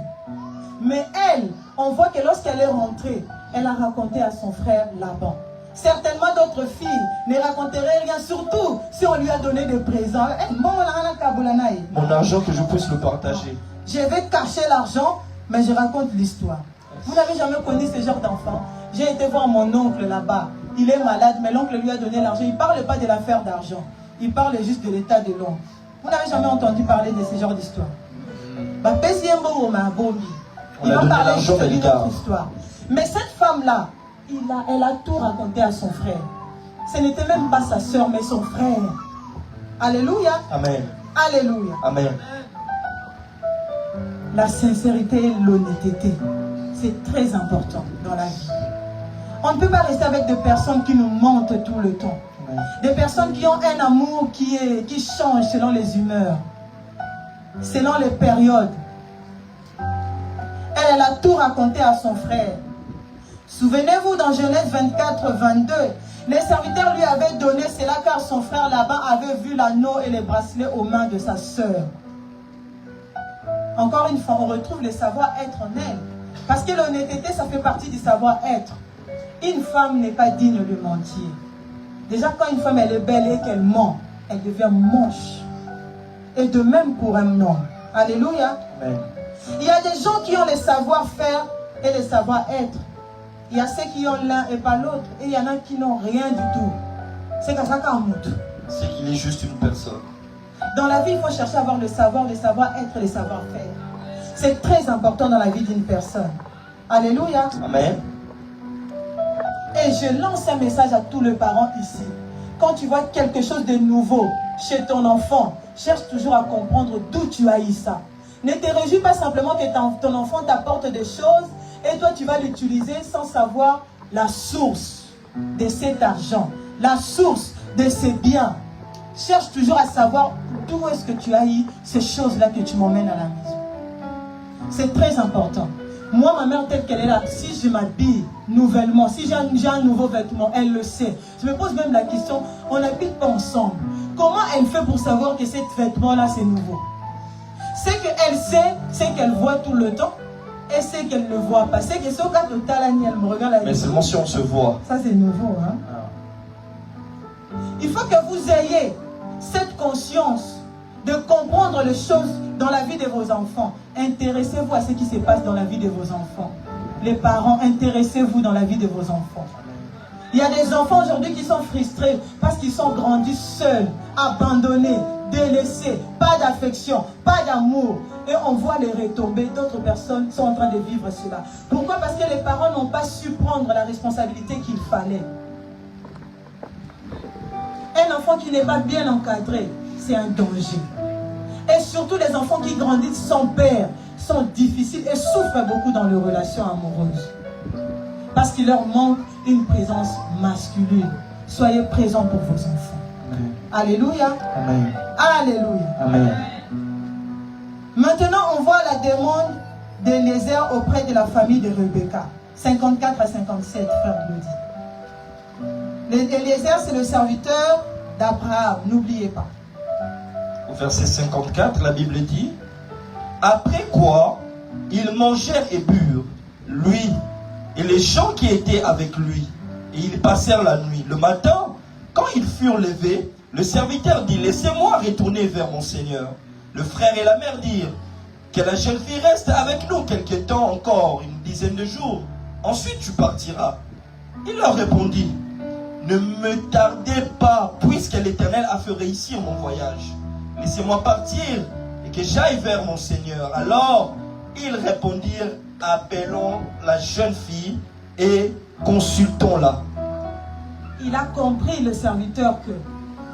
Mais elle, on voit que lorsqu'elle est rentrée, elle a raconté à son frère Laban. Certainement d'autres filles ne raconteraient rien, surtout si on lui a donné des présents. Mon argent que je puisse le partager. Je vais cacher l'argent, mais je raconte l'histoire. Vous n'avez jamais connu ce genre d'enfant? J'ai été voir mon oncle là-bas. Il est malade, mais l'oncle lui a donné l'argent. Il ne parle pas de l'affaire d'argent. Il parle juste de l'état de l'oncle. Vous n'avez jamais entendu parler de ce genre d'histoire? Il va parler juste de notre histoire. Mais cette femme-là, elle a tout raconté à son frère. Ce n'était même pas sa soeur, mais son frère. Alléluia. Amen. Alléluia. Amen. La sincérité et l'honnêteté, c'est très important dans la vie. On ne peut pas rester avec des personnes qui nous mentent tout le temps. Amen. Des personnes qui ont un amour qui change selon les humeurs, selon les périodes. Elle a tout raconté à son frère. Souvenez-vous, dans Genèse 24, 22, les serviteurs lui avaient donné cela car son frère Laban avait vu l'anneau et les bracelets aux mains de sa sœur. Encore une fois, on retrouve le savoir-être en elle. Parce que l'honnêteté, ça fait partie du savoir-être. Une femme n'est pas digne de mentir. Déjà, quand une femme elle est belle et qu'elle ment, elle devient moche. Et de même pour un homme. Alléluia. Amen. Il y a des gens qui ont le savoir-faire et le savoir-être. Il y a ceux qui ont l'un et pas l'autre. Et il y en a qui n'ont rien du tout. C'est comme ça qu'on monte. C'est qu'il est juste une personne. Dans la vie, il faut chercher à avoir le savoir-être et le savoir-faire. C'est très important dans la vie d'une personne. Alléluia. Amen. Et je lance un message à tous les parents ici. Quand tu vois quelque chose de nouveau chez ton enfant, cherche toujours à comprendre d'où tu as eu ça. Ne te réjouis pas simplement que ton enfant t'apporte des choses et toi tu vas l'utiliser sans savoir la source de cet argent, la source de ces biens. Cherche toujours à savoir d'où est-ce que tu as eu ces choses-là que tu m'emmènes à la maison. C'est très important. Moi, ma mère, telle qu'elle est là, si je m'habille nouvellement, si j'ai un nouveau vêtement, elle le sait. Je me pose même la question, on n'habite pas ensemble. Comment elle fait pour savoir que cet vêtement-là, c'est nouveau? C'est qu'elle sait, c'est qu'elle voit tout le temps, et c'est qu'elle ne voit pas. C'est que ce cas de Talani, elle me regarde. Mais seulement si on se voit. Ça, c'est nouveau. Hein? Il faut que vous ayez cette conscience de comprendre les choses dans la vie de vos enfants. Intéressez-vous à ce qui se passe dans la vie de vos enfants. Les parents, intéressez-vous dans la vie de vos enfants. Il y a des enfants aujourd'hui qui sont frustrés parce qu'ils sont grandis seuls, abandonnés, délaissés, pas d'affection, pas d'amour. Et on voit les retombées, d'autres personnes sont en train de vivre cela. Pourquoi? Parce que les parents n'ont pas su prendre la responsabilité qu'il fallait. Un enfant qui n'est pas bien encadré, c'est un danger. Et surtout les enfants qui grandissent sans père sont difficiles et souffrent beaucoup dans leurs relations amoureuses. Parce qu'il leur manque une présence masculine. Soyez présents pour vos enfants. Amen. Alléluia. Amen. Alléluia. Amen. Maintenant, on voit la demande d'Élézer auprès de la famille de Rebecca. 54 à 57, frère Glody. Élézer, c'est le serviteur d'Abraham, n'oubliez pas. Au verset 54, la Bible dit: après quoi, ils mangèrent et burent, lui et les gens qui étaient avec lui, et ils passèrent la nuit. Le matin, quand ils furent levés, le serviteur dit: laissez-moi retourner vers mon Seigneur. Le frère et la mère dirent: que la jeune fille reste avec nous quelque temps encore, une dizaine de jours. Ensuite tu partiras. Il leur répondit: ne me tardez pas, puisque l'Éternel a fait réussir mon voyage. Laissez-moi partir et que j'aille vers mon Seigneur. Alors ils répondirent: appelons la jeune fille et consultons-la. Il a compris, le serviteur, que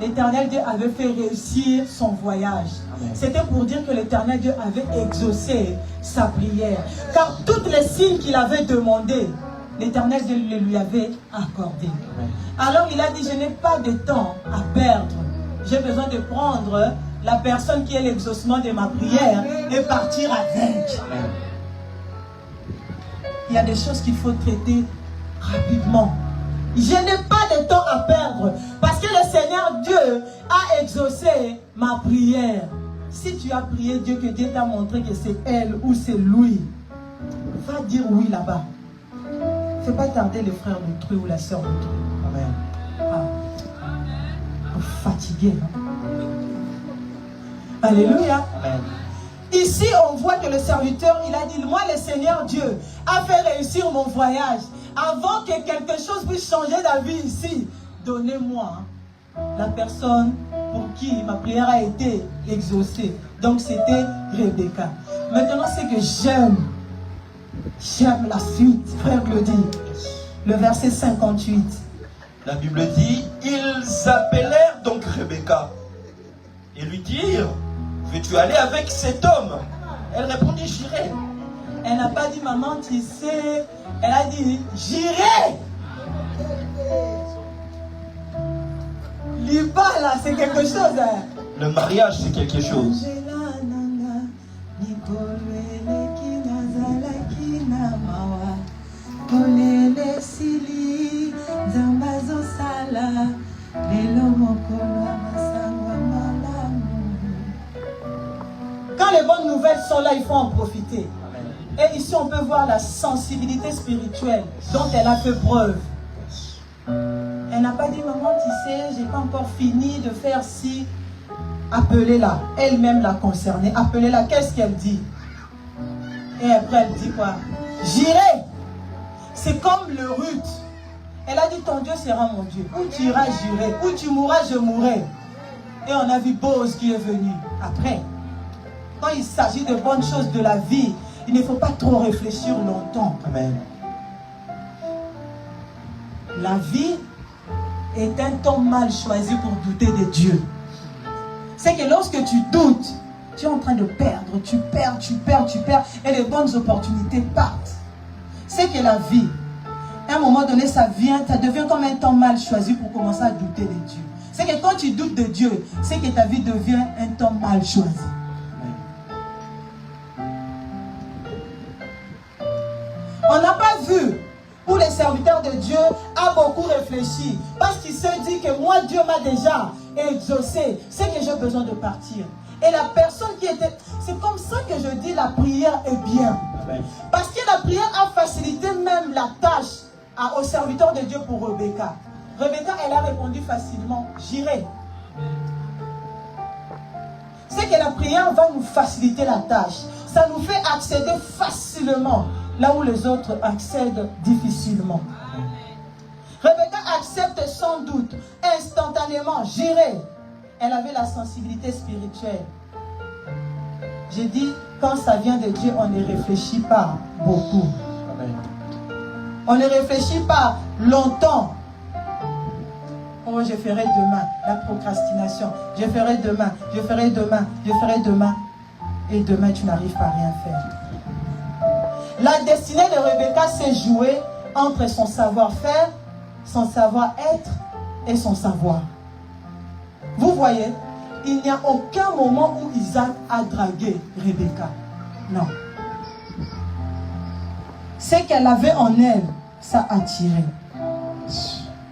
l'Éternel Dieu avait fait réussir son voyage. C'était pour dire que l'Éternel Dieu avait exaucé sa prière. Car tous les signes qu'il avait demandés, l'Éternel Dieu le lui avait accordé. Alors il a dit: je n'ai pas de temps à perdre. J'ai besoin de prendre la personne qui est l'exaucement de ma prière et partir avec. Il y a des choses qu'il faut traiter rapidement. Je n'ai pas de temps à perdre parce que le Seigneur Dieu a exaucé ma prière. Si tu as prié Dieu, que Dieu t'a montré que c'est elle ou c'est lui, va dire oui là-bas. Ne fais pas tarder le frère d'autrui ou la soeur d'autrui. Amen. Ah. Fatigué. Hein? Alléluia. Amen. Ici, on voit que le serviteur, il a dit: moi, le Seigneur Dieu a fait réussir mon voyage. Avant que quelque chose puisse changer la vie ici, donnez-moi la personne pour qui ma prière a été exaucée. Donc, c'était Rebecca. Maintenant, c'est que j'aime la suite, frère Glody. Le verset 58. La Bible dit: ils appelèrent donc Rebecca et lui dirent: veux-tu aller avec cet homme? Elle répondit: j'irai. Elle n'a pas dit: maman, tu sais. Elle a dit: j'irai. Liba là, c'est quelque chose. Hein? Le mariage, c'est quelque chose. Quand les bonnes nouvelles sont là, il faut en profiter. Et ici, on peut voir la sensibilité spirituelle dont elle a fait preuve. Elle n'a pas dit: maman, tu sais, j'ai pas encore fini de faire ci. Appelez-la. Elle-même l'a concernée. Appelez-la. Qu'est-ce qu'elle dit? Et après, elle dit quoi? J'irai. C'est comme le Ruth. Elle a dit: ton Dieu sera mon Dieu. Où tu iras, j'irai. Où tu mourras, je mourrai. Et on a vu Boaz qui est venu après. Quand il s'agit de bonnes choses de la vie, il ne faut pas trop réfléchir longtemps. Amen. La vie est un temps mal choisi pour douter de Dieu. C'est que lorsque tu doutes, tu es en train de perdre, tu perds, et les bonnes opportunités partent. C'est que la vie, à un moment donné, ça devient comme un temps mal choisi pour commencer à douter de Dieu. C'est que quand tu doutes de Dieu, c'est que ta vie devient un temps mal choisi. On n'a pas vu où le serviteur de Dieu a beaucoup réfléchi. Parce qu'il se dit que moi, Dieu m'a déjà exaucé. C'est que j'ai besoin de partir. Et la personne qui était... C'est comme ça que je dis la prière est bien. Amen. Parce que la prière a facilité même la tâche au serviteur de Dieu pour Rebecca. Rebecca, elle a répondu facilement: j'irai. C'est que la prière va nous faciliter la tâche. Ça nous fait accéder facilement là où les autres accèdent difficilement. Rebecca accepte sans doute, instantanément: j'irai. Elle avait la sensibilité spirituelle. J'ai dit, quand ça vient de Dieu, on ne réfléchit pas beaucoup. Amen. On ne réfléchit pas longtemps. Oh, je ferai demain. La procrastination. Je ferai demain. Je ferai demain. Je ferai demain. Et demain, tu n'arrives pas à rien faire. La destinée de Rebecca s'est jouée entre son savoir-faire, son savoir-être et son savoir. Vous voyez, il n'y a aucun moment où Isaac a dragué Rebecca. Non. Ce qu'elle avait en elle, ça a attiré.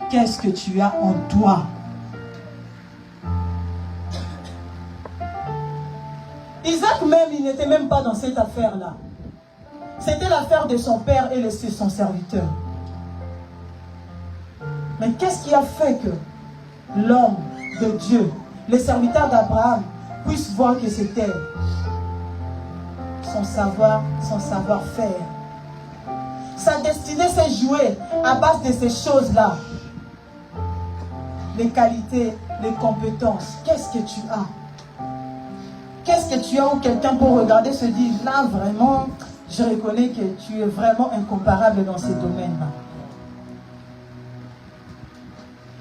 Qu'est-ce que tu as en toi? Isaac même, il n'était même pas dans cette affaire-là. C'était l'affaire de son père et de son serviteur. Mais qu'est-ce qui a fait que l'homme de Dieu, le serviteur d'Abraham, puisse voir que c'était son savoir-faire. Sa destinée s'est jouée à base de ces choses-là. Les qualités, les compétences. Qu'est-ce que tu as? Qu'est-ce que tu as où quelqu'un peut regarder se dire, là vraiment, je reconnais que tu es vraiment incomparable dans ces domaines-là.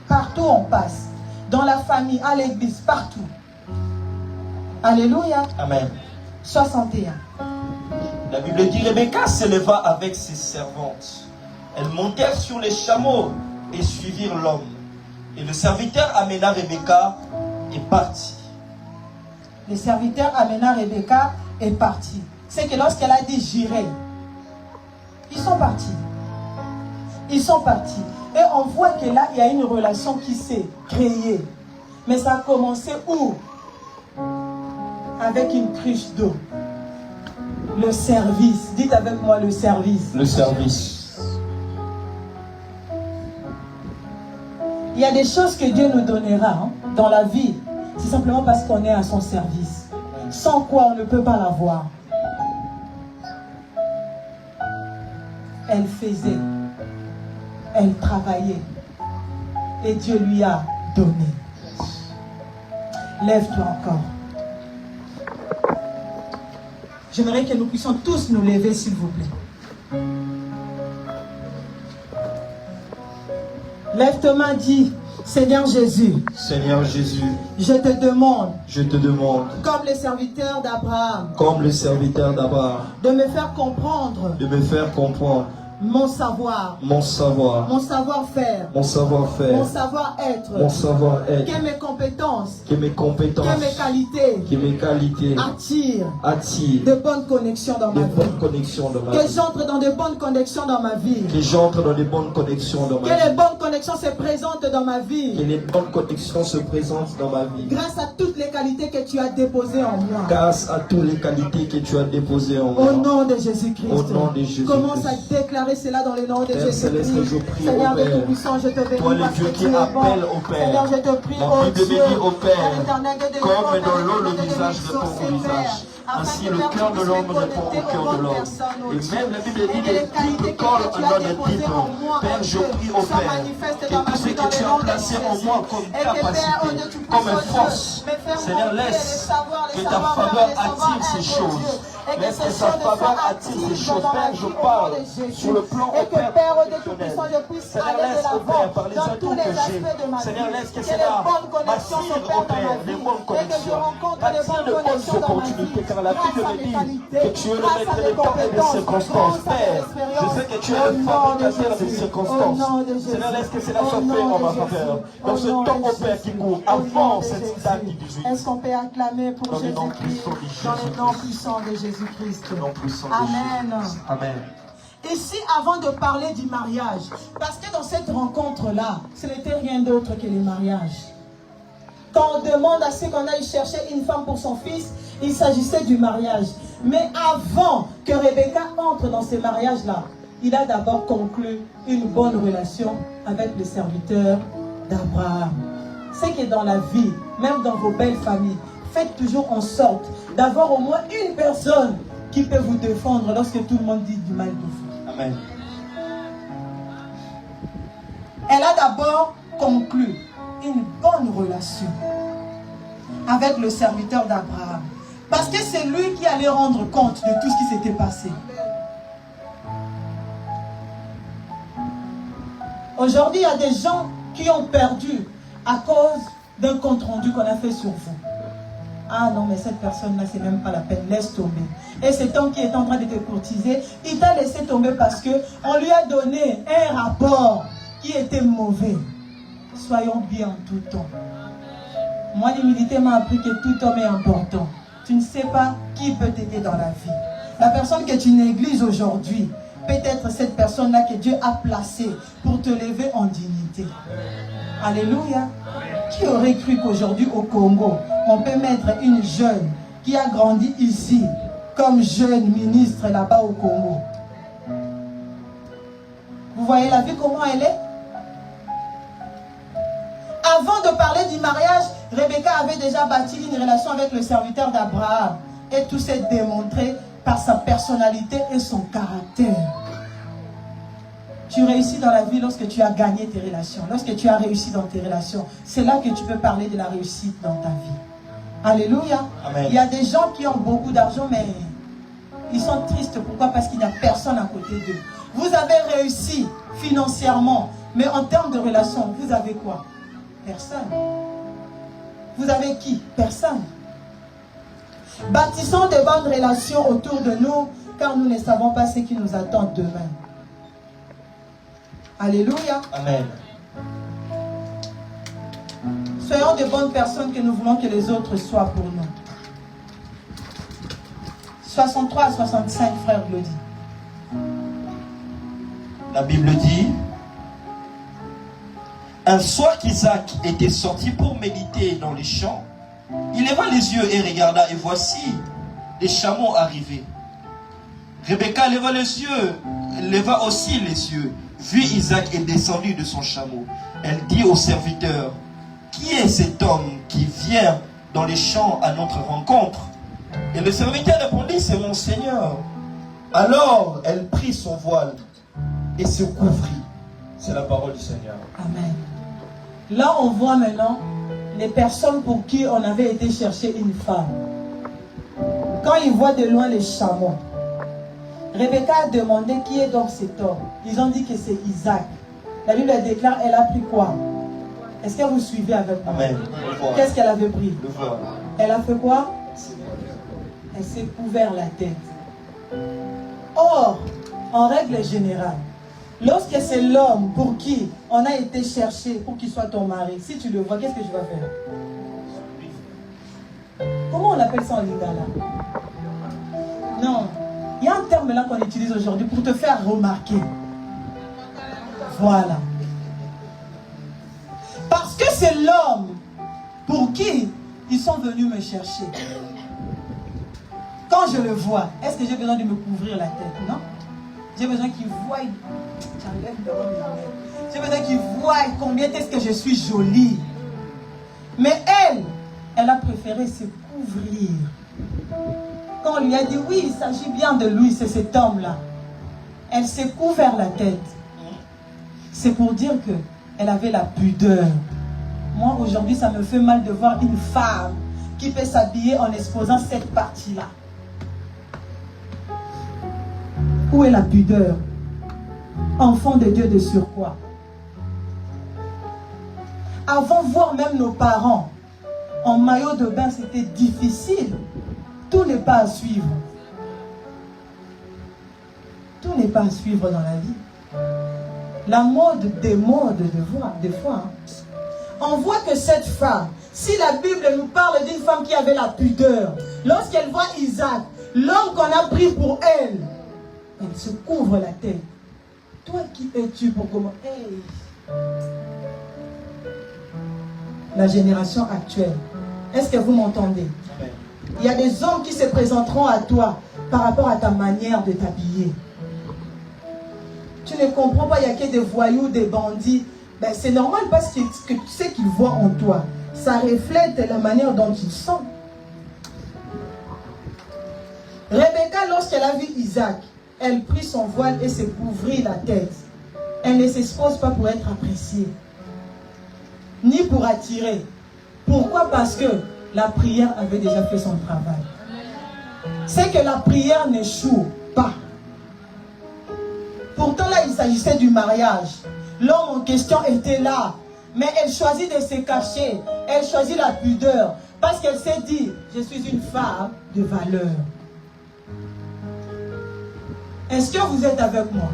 Partout on passe. Dans la famille, à l'église, partout. Alléluia. Amen. 61. La Bible dit, Rebecca s'éleva avec ses servantes. Elles montèrent sur les chameaux et suivirent l'homme. Et le serviteur amena Rebecca et partit. Le serviteur amena Rebecca et partit. C'est que lorsqu'elle a dit j'irai, ils sont partis. Ils sont partis. Et on voit que là, il y a une relation qui s'est créée. Mais ça a commencé où? Avec une cruche d'eau. Le service. Dites avec moi le service. Le service. Il y a des choses que Dieu nous donnera dans la vie. C'est simplement parce qu'on est à son service. Sans quoi on ne peut pas l'avoir. Elle faisait. Elle travaillait. Et Dieu lui a donné. Lève-toi encore. J'aimerais que nous puissions tous nous lever, s'il vous plaît. Lève ta main, dis, Seigneur Jésus. Seigneur Jésus, Je te demande, comme le serviteur d'Abraham, comme le serviteur d'Abraham, de me faire comprendre de me faire comprendre mon savoir, mon savoir, mon savoir-faire, mon savoir-faire, mon savoir-être, mon savoir-être, que mes compétences, que mes compétences, que mes qualités que mes qualités attirent de bonnes connexions dans ma de vie. bonnes connexions dans ma Que vie. j'entre dans de bonnes connexions dans ma vie. Que j'entre dans des bonnes connexions dans ma Que les vie. bonnes connexions se présentent dans ma Que vie. les bonnes connexions se présentent dans ma vie. Grâce à toutes les qualités que tu as déposées en moi. Grâce à toutes les qualités que tu as déposées en moi. Au nom de Jésus-Christ. Au nom de Jésus-Christ. Commence à déclarer cela dans le nom de Père céleste, je Jésus-Christ. prie Seigneur au de Père. Tout-Puissant, je te bénis. Toi, le parce Dieu que qui tu es bon. appelle au Père. Seigneur, je te prie, La oh Bible Dieu, dit au Père, Père éternel, de comme répondre dans à l'eau la le demande de visage nos répond au sources, visage, Père, ainsi afin le que cœur de puisse l'homme me répond au connecter cœur aux de bonnes l'homme. personnes, oh Et Dieu. même la Bible Et dit que que les qualités tout corps que tu en as donne des déposées types. en moi, Père, oh je Dieu, prie au soient Père manifestes que dans tout ma ce vie, dans que tu le as nom de placé en Jésus. moi comme Et que Père, oh capacité, Dieu, tu comme puisses, oh force, Dieu, me faire Seigneur, monter laisse les savoirs, que les ta savoir-faire, faveur les attire ces savoir-être, oh choses. Dieu. Et que Laisse que ces sa choses faveur soient attire ces actives choses. dans ma Père, vie, je au nom parle de Jésus. sur le plan, Et au que Père, Père, oh Dieu professionnel. Tout-Puissant, je puisse Seigneur, aller de laisse au l'avant Père, par les dans tous atouts les que j'ai. aspects de ma Seigneur, vie. laisse que Que cela les bonnes connexions m'attire s'opèrent au dans ma Père, les vie. bonnes Et que je connexions. rencontre les Attire bonnes de bonnes connexions dans ma vie. opportunités, car la Grâce Bible à me mes dit qualités, que tu es le grâce maître à des mes temps et des compétences, circonstances. grâce à mes Père, je expériences. sais que tu es Au le nom de fabricateur des Jésus. circonstances. Au nom de Jésus. Seigneur, laisse que cela Au soit nom fait en de ma Jésus. faveur. Au Dans ce nom temps, de au Père, Jésus. qui court, Au nom avant de cette Jésus. date du 18. Est-ce qu'on peut acclamer pour Dans le nom Jésus-Christ puissant de dans le Jésus-Christ. nom puissant de Jésus-Christ? Au nom puissant de Amen. Jésus. Amen. Ici, avant de parler du mariage, parce que dans cette rencontre-là, ce n'était rien d'autre que les mariages. Quand on demande à ceux qu'on aille chercher une femme pour son fils, il s'agissait du mariage. Mais avant que Rebecca entre dans ces mariages-là, il a d'abord conclu une bonne relation avec le serviteur d'Abraham. C'est que dans la vie, même dans vos belles familles, faites toujours en sorte d'avoir au moins une personne qui peut vous défendre lorsque tout le monde dit du mal de vous. Amen. Elle a d'abord conclu une bonne relation. avec le serviteur d'Abraham. Parce que c'est lui qui allait rendre compte de tout ce qui s'était passé. Aujourd'hui, il y a des gens qui ont perdu à cause d'un compte rendu qu'on a fait sur vous. Ah non, mais cette personne-là, c'est même pas la peine, laisse tomber. Et cet homme qui est en train de te courtiser, il t'a laissé tomber parce qu'on lui a donné un rapport qui était mauvais. Soyons bien en tout temps. Moi, l'humilité m'a appris que tout homme est important. Tu ne sais pas qui peut t'aider dans la vie. La personne que tu négliges aujourd'hui, peut-être cette personne-là que Dieu a placée pour te lever en dignité. Alléluia. Qui aurait cru qu'aujourd'hui au Congo, on peut mettre une jeune qui a grandi ici comme jeune ministre là-bas au Congo? Vous voyez la vie comment elle est? Avant de parler du mariage, Rebecca avait déjà bâti une relation avec le serviteur d'Abraham. Et tout s'est démontré par sa personnalité et son caractère. Tu réussis dans la vie lorsque tu as gagné tes relations. Lorsque tu as réussi dans tes relations. C'est là que tu peux parler de la réussite dans ta vie. Alléluia. Amen. Il y a des gens qui ont beaucoup d'argent, mais ils sont tristes. Pourquoi? Parce qu'il n'y a personne à côté d'eux. Vous avez réussi financièrement, mais en termes de relations, vous avez quoi? Personne. Vous avez qui? Personne. Bâtissons de bonnes relations autour de nous, car nous ne savons pas ce qui nous attend demain. Alléluia. Amen. Soyons de bonnes personnes que nous voulons que les autres soient pour nous. 63 à 65, frère Glody. La Bible dit: un soir qu'Isaac était sorti pour méditer dans les champs, il leva les yeux et regarda, et voici les chameaux arrivaient. Rebecca leva aussi les yeux, vit Isaac est descendu de son chameau. Elle dit au serviteur: qui est cet homme qui vient dans les champs à notre rencontre? Et le serviteur répondit: c'est mon Seigneur. Alors elle prit son voile et se couvrit. C'est la parole du Seigneur. Amen. Là, on voit maintenant les personnes pour qui on avait été chercher une femme. Quand ils voient de loin les chameaux, Rebecca a demandé qui est donc cet homme. Ils ont dit que c'est Isaac. La Bible déclare, elle a pris quoi? Est-ce que vous suivez avec moi? Amen. Qu'est-ce qu'elle avait pris? Le voile. Elle a fait quoi? Elle s'est couvert la tête. Or, en règle générale, lorsque c'est l'homme pour qui on a été cherché pour qu'il soit ton mari, si tu le vois, qu'est-ce que tu vas faire? Comment on appelle ça en lingala? Non. Il y a un terme là qu'on utilise aujourd'hui pour te faire remarquer. Voilà. Parce que c'est l'homme pour qui ils sont venus me chercher. Quand je le vois, est-ce que j'ai besoin de me couvrir la tête? Non. J'ai besoin qu'il voie. J'ai besoin qu'il voie combien est-ce que je suis jolie. Mais elle a préféré se couvrir. Quand on lui a dit oui, il s'agit bien de lui, c'est cet homme-là. Elle s'est couvert la tête. C'est pour dire qu'elle avait la pudeur. Moi, aujourd'hui, ça me fait mal de voir une femme qui peut s'habiller en exposant cette partie-là. Où est la pudeur? Enfant de Dieu de surcroît. Avant, voir même nos parents en maillot de bain, c'était difficile. Tout n'est pas à suivre. Tout n'est pas à suivre dans la vie. La mode des modes, des fois. On voit que cette femme, si la Bible nous parle d'une femme qui avait la pudeur, lorsqu'elle voit Isaac, l'homme qu'on a pris pour elle, elle se couvre la tête. Toi, qui es-tu pour comment? Hey. La génération actuelle. Est-ce que vous m'entendez? Il y a des hommes qui se présenteront à toi par rapport à ta manière de t'habiller. Tu ne comprends pas, il n'y a que des voyous, des bandits. Ben, c'est normal parce que tu sais qu'ils voient en toi. Ça reflète la manière dont ils sont. Rebecca, lorsqu'elle a vu Isaac, elle prit son voile et se couvrit la tête. Elle ne s'expose pas pour être appréciée, ni pour attirer. Pourquoi? Parce que la prière avait déjà fait son travail. C'est que la prière n'échoue pas. Pourtant là, il s'agissait du mariage. L'homme en question était là. Mais elle choisit de se cacher. Elle choisit la pudeur. Parce qu'elle s'est dit, je suis une femme de valeur. Est-ce que vous êtes avec moi?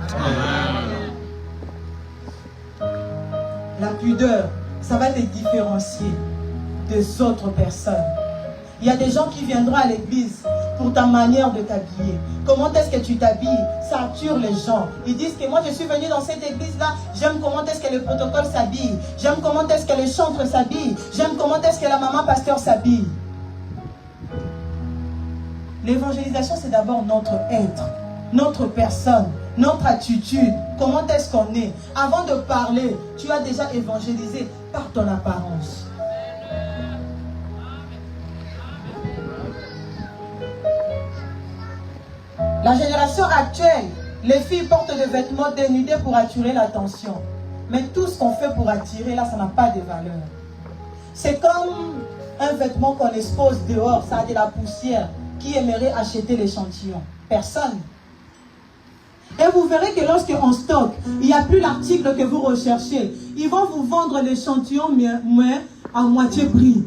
La pudeur, ça va te différencier des autres personnes. Il y a des gens qui viendront à l'église pour ta manière de t'habiller. Comment est-ce que tu t'habilles? Ça attire les gens. Ils disent que moi je suis venu dans cette église-là, j'aime comment est-ce que le protocole s'habille. J'aime comment est-ce que les chantres s'habillent. J'aime comment est-ce que la maman pasteur s'habille. L'évangélisation, c'est d'abord notre être, notre personne, notre attitude. Comment est-ce qu'on est? Avant de parler, tu as déjà évangélisé par ton apparence. La génération actuelle, les filles portent des vêtements dénudés pour attirer l'attention. Mais tout ce qu'on fait pour attirer, là, ça n'a pas de valeur. C'est comme un vêtement qu'on expose dehors, ça a de la poussière. Qui aimerait acheter l'échantillon? Personne. Et vous verrez que lorsqu'on stocke, il n'y a plus l'article que vous recherchez. Ils vont vous vendre l'échantillon, mais à moitié prix.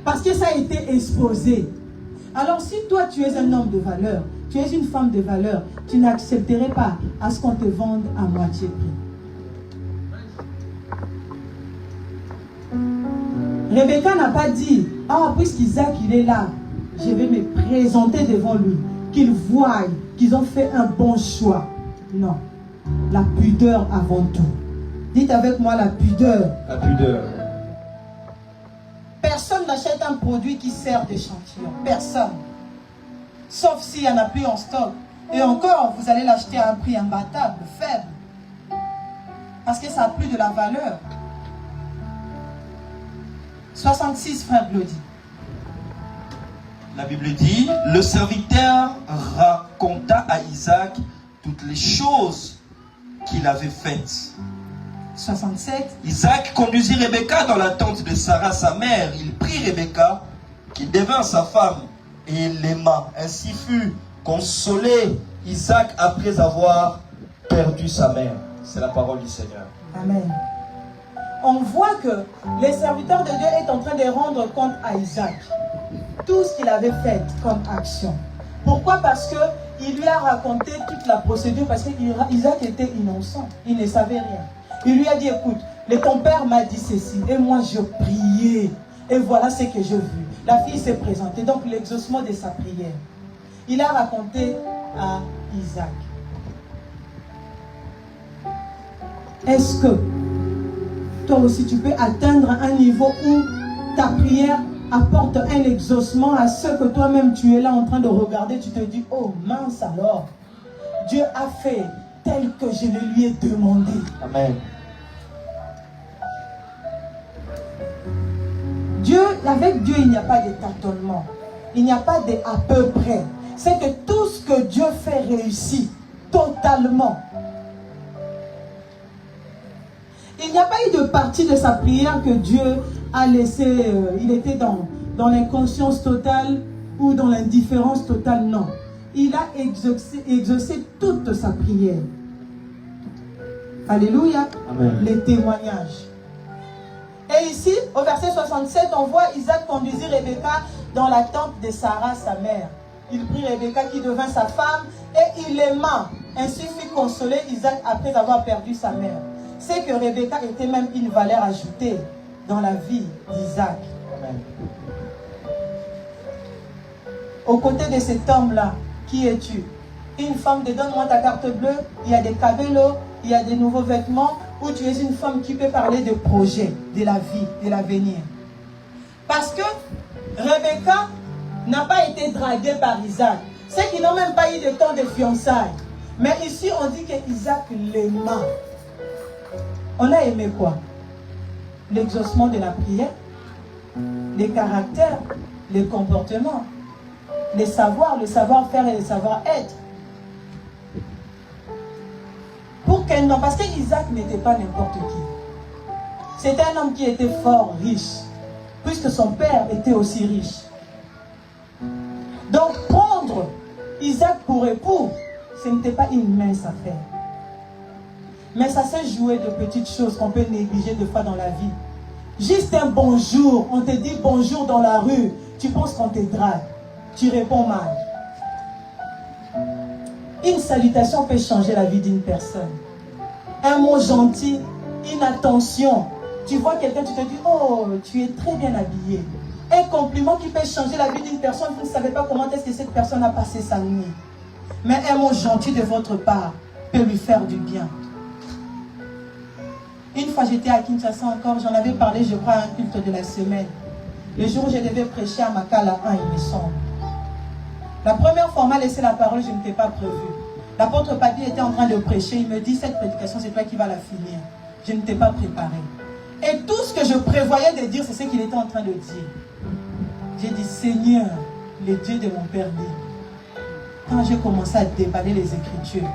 Parce que ça a été exposé. Alors si toi tu es un homme de valeur, tu es une femme de valeur, tu n'accepterais pas à ce qu'on te vende à moitié prix. Rebecca n'a pas dit, ah, puisqu'Isaac il est là, je vais me présenter devant lui, qu'il voie qu'ils ont fait un bon choix. Non, la pudeur avant tout. Dites avec moi la pudeur. La pudeur. Personne n'achète un produit qui sert d'échantillon. Personne. Sauf s'il n'y en a plus en stock. Et encore, vous allez l'acheter à un prix imbattable, faible. Parce que ça n'a plus de la valeur. 66, frère Glody. La Bible dit, le serviteur raconta à Isaac toutes les choses qu'il avait faites. 67. Isaac conduisit Rebecca dans la tente de Sarah, sa mère. Il prit Rebecca, qui devint sa femme, et il l'aima. Ainsi fut consolé Isaac après avoir perdu sa mère. C'est la parole du Seigneur. Amen. On voit que le serviteur de Dieu est en train de rendre compte à Isaac tout ce qu'il avait fait comme action. Pourquoi? Parce qu'il lui a raconté toute la procédure, parce qu'Isaac était innocent, il ne savait rien. Il lui a dit, écoute, ton père m'a dit ceci, et moi je priais, et voilà ce que j'ai vu. La fille s'est présentée, donc l'exaucement de sa prière. Il a raconté à Isaac. Est-ce que toi aussi tu peux atteindre un niveau où ta prière apporte un exaucement à ce que toi-même tu es là en train de regarder, tu te dis, oh mince alors, Dieu a fait tel que je le lui ai demandé. Amen. Avec Dieu, il n'y a pas de tâtonnement. Il n'y a pas de à peu près. C'est que tout ce que Dieu fait réussit totalement. Il n'y a pas eu de partie de sa prière que Dieu a laissé, il était dans l'inconscience totale ou dans l'indifférence totale, non. Il a exaucé toute sa prière. Alléluia. Amen. Les témoignages. Et ici, au verset 67, on voit Isaac conduisir Rebecca dans la tente de Sarah, sa mère. Il prit Rebecca qui devint sa femme et il l'aima. Ainsi fut consolé Isaac après avoir perdu sa mère. C'est que Rebecca était même une valeur ajoutée dans la vie d'Isaac. Aux côtés de cet homme-là, qui es-tu? Une femme de donne-moi ta carte bleue, il y a des cabellos, il y a des nouveaux vêtements, ou tu es une femme qui peut parler de projets, de la vie, de l'avenir. Parce que Rebecca n'a pas été draguée par Isaac. C'est qu'ils n'ont même pas eu de temps de fiançailles. Mais ici, on dit qu'Isaac l'aima. On a aimé quoi? L'exaucement de la prière, les caractères, les comportements, les savoirs, le savoir-faire et le savoir-être. Pour qu'un homme, parce qu'Isaac n'était pas n'importe qui. C'était un homme qui était fort, riche. puisque son père était aussi riche. Donc prendre Isaac pour époux, ce n'était pas une mince affaire. Mais ça s'est joué de petites choses qu'on peut négliger des fois dans la vie. Juste un bonjour, on te dit bonjour dans la rue, tu penses qu'on te drague, tu réponds mal. Une salutation peut changer la vie d'une personne. Un mot gentil, une attention. Tu vois quelqu'un, tu te dis, oh, tu es très bien habillé. Un compliment qui peut changer la vie d'une personne, vous ne savez pas comment est-ce que cette personne a passé sa nuit. Mais un mot gentil de votre part peut lui faire du bien. Une fois j'étais à Kinshasa encore, j'en avais parlé, je crois, à un culte de la semaine. Le jour où je devais prêcher à Makala 1, il me semble. La première fois, on m'a laissé la parole, je n'étais pas prévu. L'apôtre Papi était en train de prêcher, il me dit, cette prédication, c'est toi qui vas la finir. Je n'étais pas préparé. Et tout ce que je prévoyais de dire, c'est ce qu'il était en train de dire. J'ai dit, Seigneur, le Dieu de mon Père dit. Quand j'ai commencé à déballer les Écritures,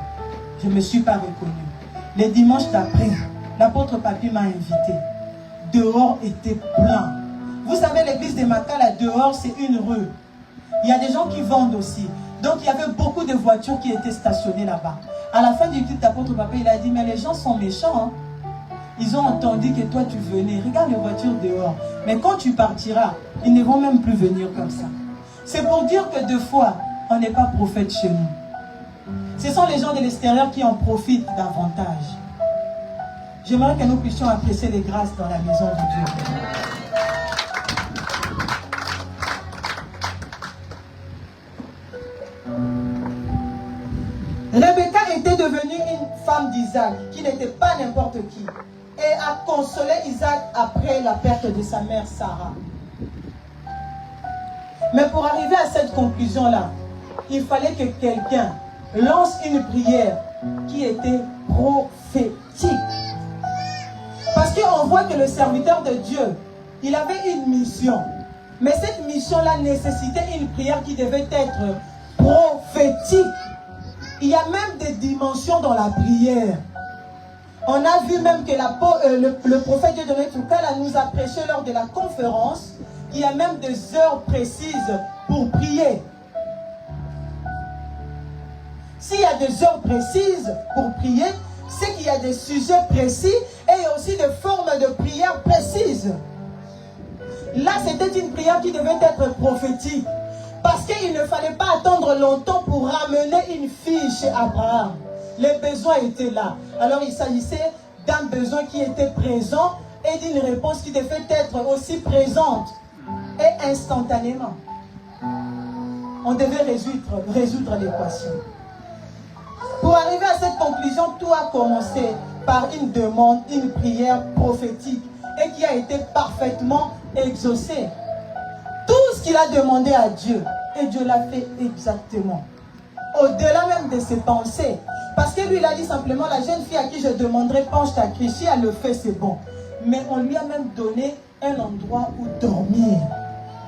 je ne me suis pas reconnu. Les dimanches d'après, l'apôtre Papi m'a invité. Dehors était plein. Vous savez, l'église de Makala, dehors, c'est une rue. Il y a des gens qui vendent aussi. Donc, il y avait beaucoup de voitures qui étaient stationnées là-bas. À la fin du culte, l'apôtre Papi, il a dit, mais les gens sont méchants. Hein? Ils ont entendu que toi, tu venais. Regarde les voitures dehors. Mais quand tu partiras, ils ne vont même plus venir comme ça. C'est pour dire que deux fois, on n'est pas prophète chez nous. Ce sont les gens de l'extérieur qui en profitent davantage. J'aimerais que nous puissions apprécier les grâces dans la maison de Dieu. Rebecca était devenue une femme d'Isaac, qui n'était pas n'importe qui, et a consolé Isaac après la perte de sa mère Sarah. Mais pour arriver à cette conclusion-là, il fallait que quelqu'un lance une prière qui était prophétique. Parce qu'on voit que le serviteur de Dieu, il avait une mission. Mais cette mission-là nécessitait une prière qui devait être prophétique. Il y a même des dimensions dans la prière. On a vu même que le prophète Dieu de Tukala nous a prêché lors de la conférence qu'il y a même des heures précises pour prier. S'il y a des heures précises pour prier, c'est qu'il y a des sujets précis et aussi des formes de prière précises. Là, c'était une prière qui devait être prophétique. Parce qu'il ne fallait pas attendre longtemps pour ramener une fille chez Abraham. Les besoins étaient là. Alors il s'agissait d'un besoin qui était présent et d'une réponse qui devait être aussi présente et instantanément. On devait résoudre l'équation. Pour arriver à cette conclusion, tout a commencé par une demande, une prière prophétique et qui a été parfaitement exaucée. Tout ce qu'il a demandé à Dieu, et Dieu l'a fait exactement. Au-delà même de ses pensées. Parce que lui, il a dit simplement, la jeune fille à qui je demanderai, penche ta crie, si elle le fait, c'est bon. Mais on lui a même donné un endroit où dormir.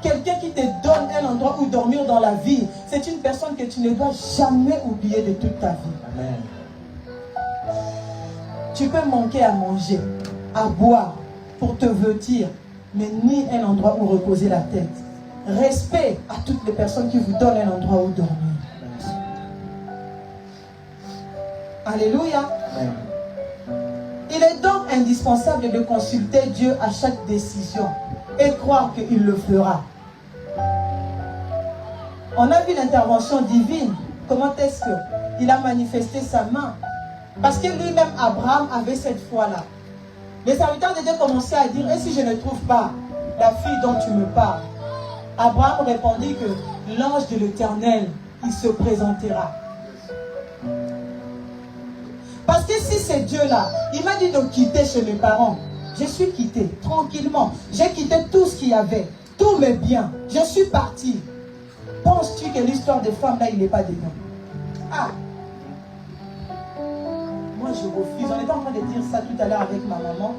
Quelqu'un qui te donne un endroit où dormir dans la vie, c'est une personne que tu ne dois jamais oublier de toute ta vie. Amen. Tu peux manquer à manger, à boire, pour te vêtir, mais ni un endroit où reposer la tête. Respect à toutes les personnes qui vous donnent un endroit où dormir. Alléluia. Amen. Il est donc indispensable de consulter Dieu à chaque décision et croire qu'il le fera. On a vu l'intervention divine. Comment est-ce qu'il a manifesté sa main? Parce que lui-même, Abraham, avait cette foi-là. Les serviteurs de Dieu commençaient à dire, et si je ne trouve pas la fille dont tu me parles? Abraham répondit que l'ange de l'Éternel, il se présentera. Parce que si c'est Dieu-là, il m'a dit de quitter chez mes parents. Je suis quitté, tranquillement. J'ai quitté tout ce qu'il y avait, tous mes biens. Je suis parti. Penses-tu que l'histoire des femmes, là, il n'est pas dedans? Ah! Moi, je refuse. On était en train de dire ça tout à l'heure avec ma maman.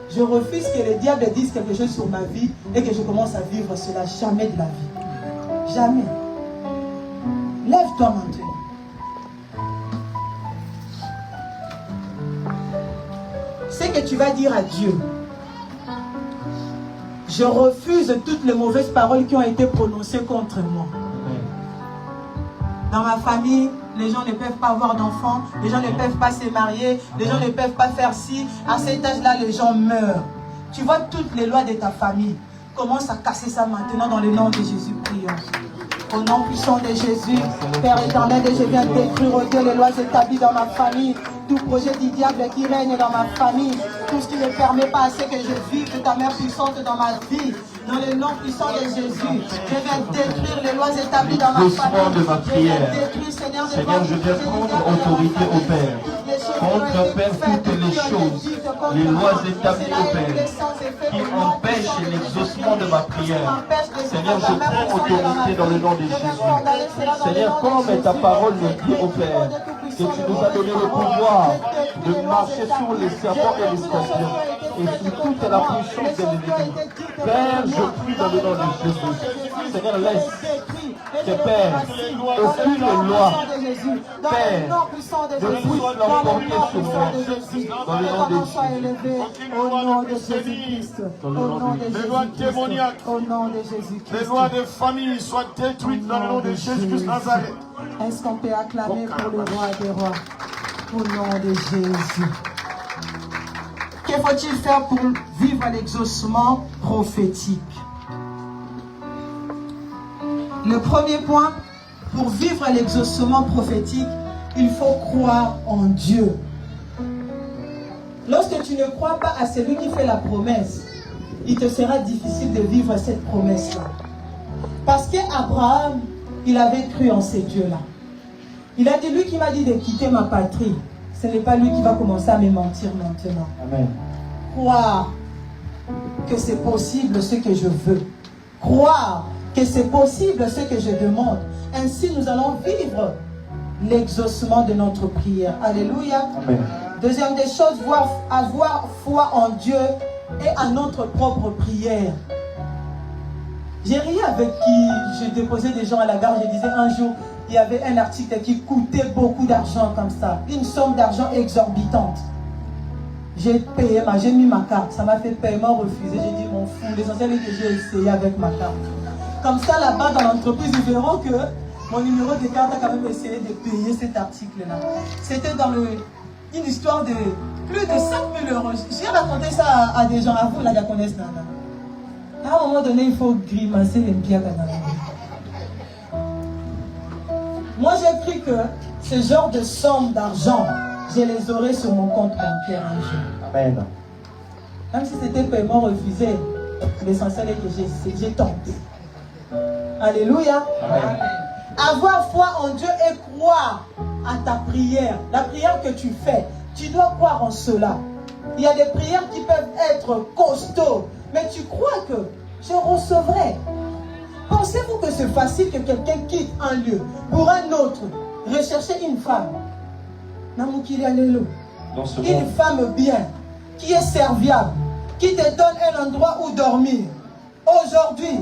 Je refuse que le diable dise quelque chose sur ma vie et que je commence à vivre cela. Jamais de la vie. Jamais. Lève-toi maintenant. Ce que tu vas dire à Dieu, Je refuse toutes les mauvaises paroles qui ont été prononcées contre moi. Dans ma famille, les gens ne peuvent pas avoir d'enfants, les gens ne peuvent pas se marier, les gens ne peuvent pas faire ci. À cet âge-là, les gens meurent. Tu vois toutes les lois de ta famille. Commence à casser ça maintenant dans le nom de Jésus, prions. Au nom puissant de Jésus, Père éternel, je viens détruire, oh Dieu, les lois établies dans ma famille. Tout projet du diable qui règne dans ma famille. Tout ce qui ne permet pas à ce que je vive de ta main puissante dans ma vie. Dans le nom puissant de Jésus, je viens détruire les lois établies dans ma famille. De ma prière. Seigneur, je viens prendre autorité au Père. Contre, Père, toutes les choses, les lois établies au Père, qui empêchent l'exaucement de ma prière. Seigneur, je prends autorité dans le nom de Jésus. Seigneur, comme ta parole nous dit au Père, que tu nous as donné le pouvoir de marcher sur les serpents et les scorpions et sur toute la puissance de l'ennemi. Père, je prie dans le nom de Jésus. Seigneur, laisse que Père, aucune loi, Père, ne puisse l'emporter sur moi. Dans le nom de Jésus. Au nom de Jésus-Christ. Au nom de Jésus-Christ. Au nom de Jésus-Christ. Les lois de famille soient détruites dans le nom de Jésus-Christ Nazareth. Est-ce qu'on peut acclamer pour le roi des rois? Au nom de Jésus. Que faut-il faire pour vivre l'exaucement prophétique? Le premier point, pour vivre l'exaucement prophétique, il faut croire en Dieu. Lorsque tu ne crois pas à celui qui fait la promesse, il te sera difficile de vivre cette promesse-là. Parce qu'Abraham, il avait cru en ces dieux-là. Il a dit, lui qui m'a dit de quitter ma patrie, ce n'est pas lui qui va commencer à me mentir maintenant. Amen. Croire que c'est possible ce que je veux. Croire que c'est possible ce que je demande. Ainsi, nous allons vivre l'exaucement de notre prière. Alléluia. Amen. Deuxième des choses, avoir foi en Dieu et à notre propre prière. J'ai ri avec qui je déposais des gens à la gare. Je disais un jour, il y avait un article qui coûtait beaucoup d'argent comme ça. Une somme d'argent exorbitante. J'ai payé, j'ai mis ma carte. Ça m'a fait paiement refusé. J'ai dit, mon fou, l'essentiel est que j'ai essayé avec ma carte. Comme ça, là-bas, dans l'entreprise, ils verront que mon numéro de carte a quand même essayé de payer cet article-là. C'était dans une histoire de plus de 5 000 €. J'ai raconté ça à des gens, à vous, là, qui connaissent Nana. À un moment donné, il faut grimacer les pieds à Canada. Moi, j'ai cru que ce genre de somme d'argent, je les aurais sur mon compte bancaire un jour. Amen. Même si c'était paiement refusé, l'essentiel est que j'ai tenté. Alléluia. Amen. Avoir foi en Dieu et croire à ta prière. La prière que tu fais, tu dois croire en cela. Il y a des prières qui peuvent être costauds, mais tu crois que je recevrai. Pensez-vous que c'est facile que quelqu'un quitte un lieu pour un autre, rechercher une femme? Une femme bien, qui est serviable, qui te donne un endroit où dormir. Aujourd'hui,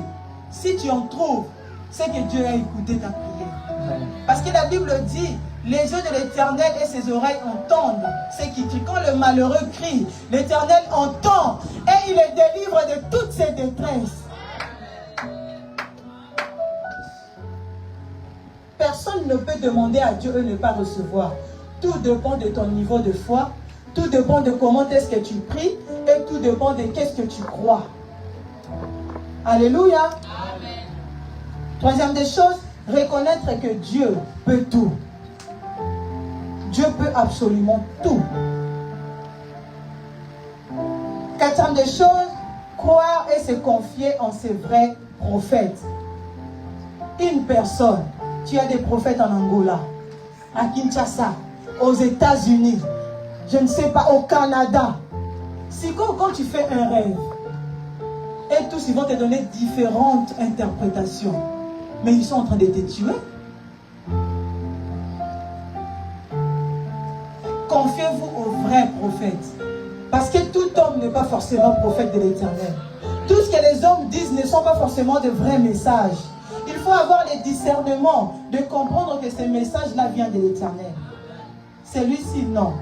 si tu en trouves, c'est que Dieu a écouté ta prière. Parce que la Bible dit, les yeux de l'Éternel et ses oreilles entendent ce qui crie. Quand le malheureux crie, l'Éternel entend et il le délivre de toutes ses détresses. Personne ne peut demander à Dieu et ne pas recevoir. Tout dépend de ton niveau de foi, tout dépend de comment est-ce que tu pries et tout dépend de qu'est-ce que tu crois. Alléluia. Amen. Troisième des choses, reconnaître que Dieu peut tout. Dieu peut absolument tout. Quatrième des choses, croire et se confier en ses vrais prophètes. Une personne, tu as des prophètes en Angola, à Kinshasa, aux États-Unis, je ne sais pas, au Canada. Si quand tu fais un rêve, et tous ils vont te donner différentes interprétations, mais ils sont en train de te tuer. Confiez-vous aux vrais prophètes. Parce que tout homme n'est pas forcément prophète de l'Éternel. Tout ce que les hommes disent ne sont pas forcément de vrais messages. Il faut avoir le discernement de comprendre que ces messages-là viennent de l'Éternel. Celui-ci, non.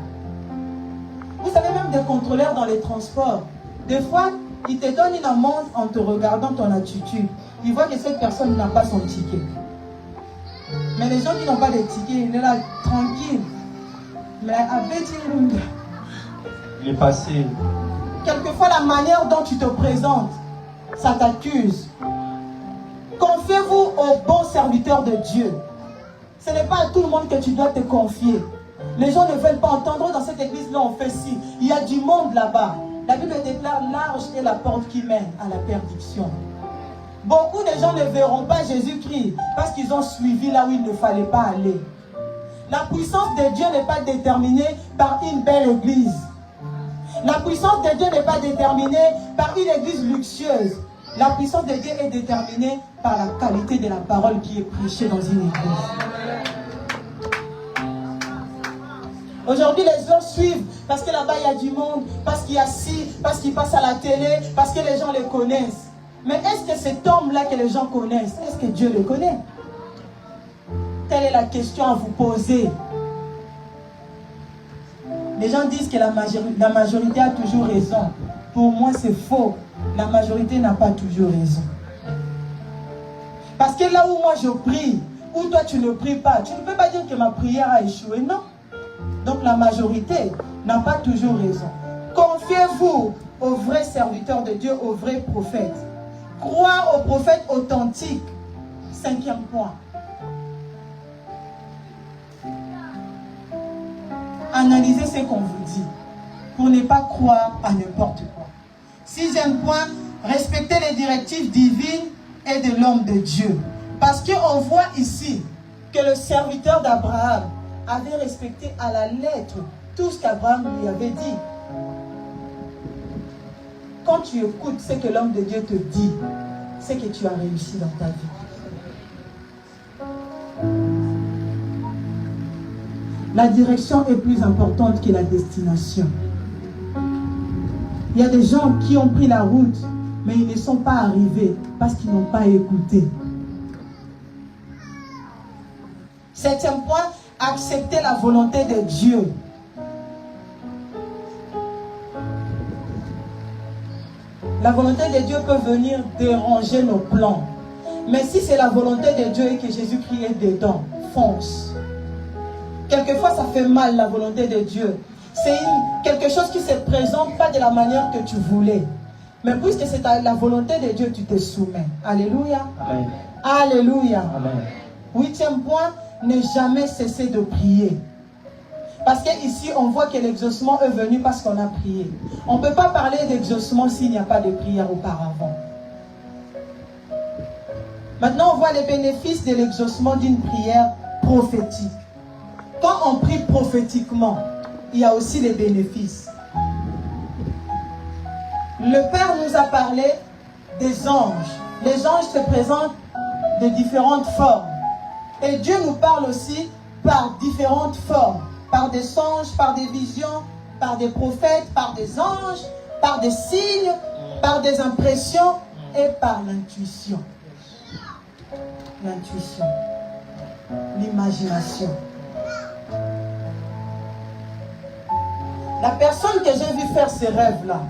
Vous savez, même des contrôleurs dans les transports, des fois, Il te donne une amende en te regardant ton attitude. Il voit que cette personne n'a pas son ticket. Mais les gens qui n'ont pas de ticket, il est là tranquille. Mais avec il est passé. quelquefois la manière dont tu te présentes, ça t'accuse. Confiez-vous aux bons serviteurs de Dieu. Ce n'est pas à tout le monde que tu dois te confier. Les gens ne veulent pas entendre. Dans cette église-là, on fait ci. Il y a du monde là-bas. La Bible déclare large est la porte qui mène à la perdition. Beaucoup de gens ne verront pas Jésus-Christ parce qu'ils ont suivi là où il ne fallait pas aller. La puissance de Dieu n'est pas déterminée par une belle église. La puissance de Dieu n'est pas déterminée par une église luxueuse. La puissance de Dieu est déterminée par la qualité de la parole qui est prêchée dans une église. Aujourd'hui, les gens suivent parce que là-bas, il y a du monde, parce qu'il y a ci, parce qu'il passe à la télé, parce que les gens le connaissent. Mais est-ce que cet homme-là que les gens connaissent, est-ce que Dieu le connaît? Telle est la question à vous poser. Les gens disent que la majorité a toujours raison. Pour moi, c'est faux. La majorité n'a pas toujours raison. Parce que là où moi je prie, où toi tu ne pries pas, tu ne peux pas dire que ma prière a échoué, non. Donc la majorité n'a pas toujours raison. Confiez-vous aux vrais serviteurs de Dieu, aux vrais prophètes. Croire aux prophètes authentiques. 5e point. Analysez ce qu'on vous dit pour ne pas croire à n'importe quoi. 6e point, respectez les directives divines et de l'homme de Dieu. Parce qu'on voit ici que le serviteur d'Abraham avait respecté à la lettre tout ce qu'Abraham lui avait dit. Quand tu écoutes ce que l'homme de Dieu te dit, c'est que tu as réussi dans ta vie. La direction est plus importante que la destination. Il y a des gens qui ont pris la route, mais ils ne sont pas arrivés parce qu'ils n'ont pas écouté. 7e point, accepter la volonté de Dieu. La volonté de Dieu peut venir déranger nos plans. Mais si c'est la volonté de Dieu et que Jésus-Christ est dedans, fonce. Quelquefois, ça fait mal la volonté de Dieu. C'est quelque chose qui ne se présente pas de la manière que tu voulais. Mais puisque c'est la volonté de Dieu, tu te soumets. Alléluia. Amen. Alléluia. Amen. 8e point, ne jamais cesser de prier. Parce qu'ici, on voit que l'exaucement est venu parce qu'on a prié. On ne peut pas parler d'exaucement s'il n'y a pas de prière auparavant. Maintenant, on voit les bénéfices de l'exaucement d'une prière prophétique. Quand on prie prophétiquement, il y a aussi les bénéfices. Le Père nous a parlé des anges. Les anges se présentent de différentes formes. Et Dieu nous parle aussi par différentes formes. Par des songes, par des visions, par des prophètes, par des anges, par des signes, par des impressions et par l'intuition. L'intuition. L'imagination. La personne que j'ai vue faire ces rêves-là,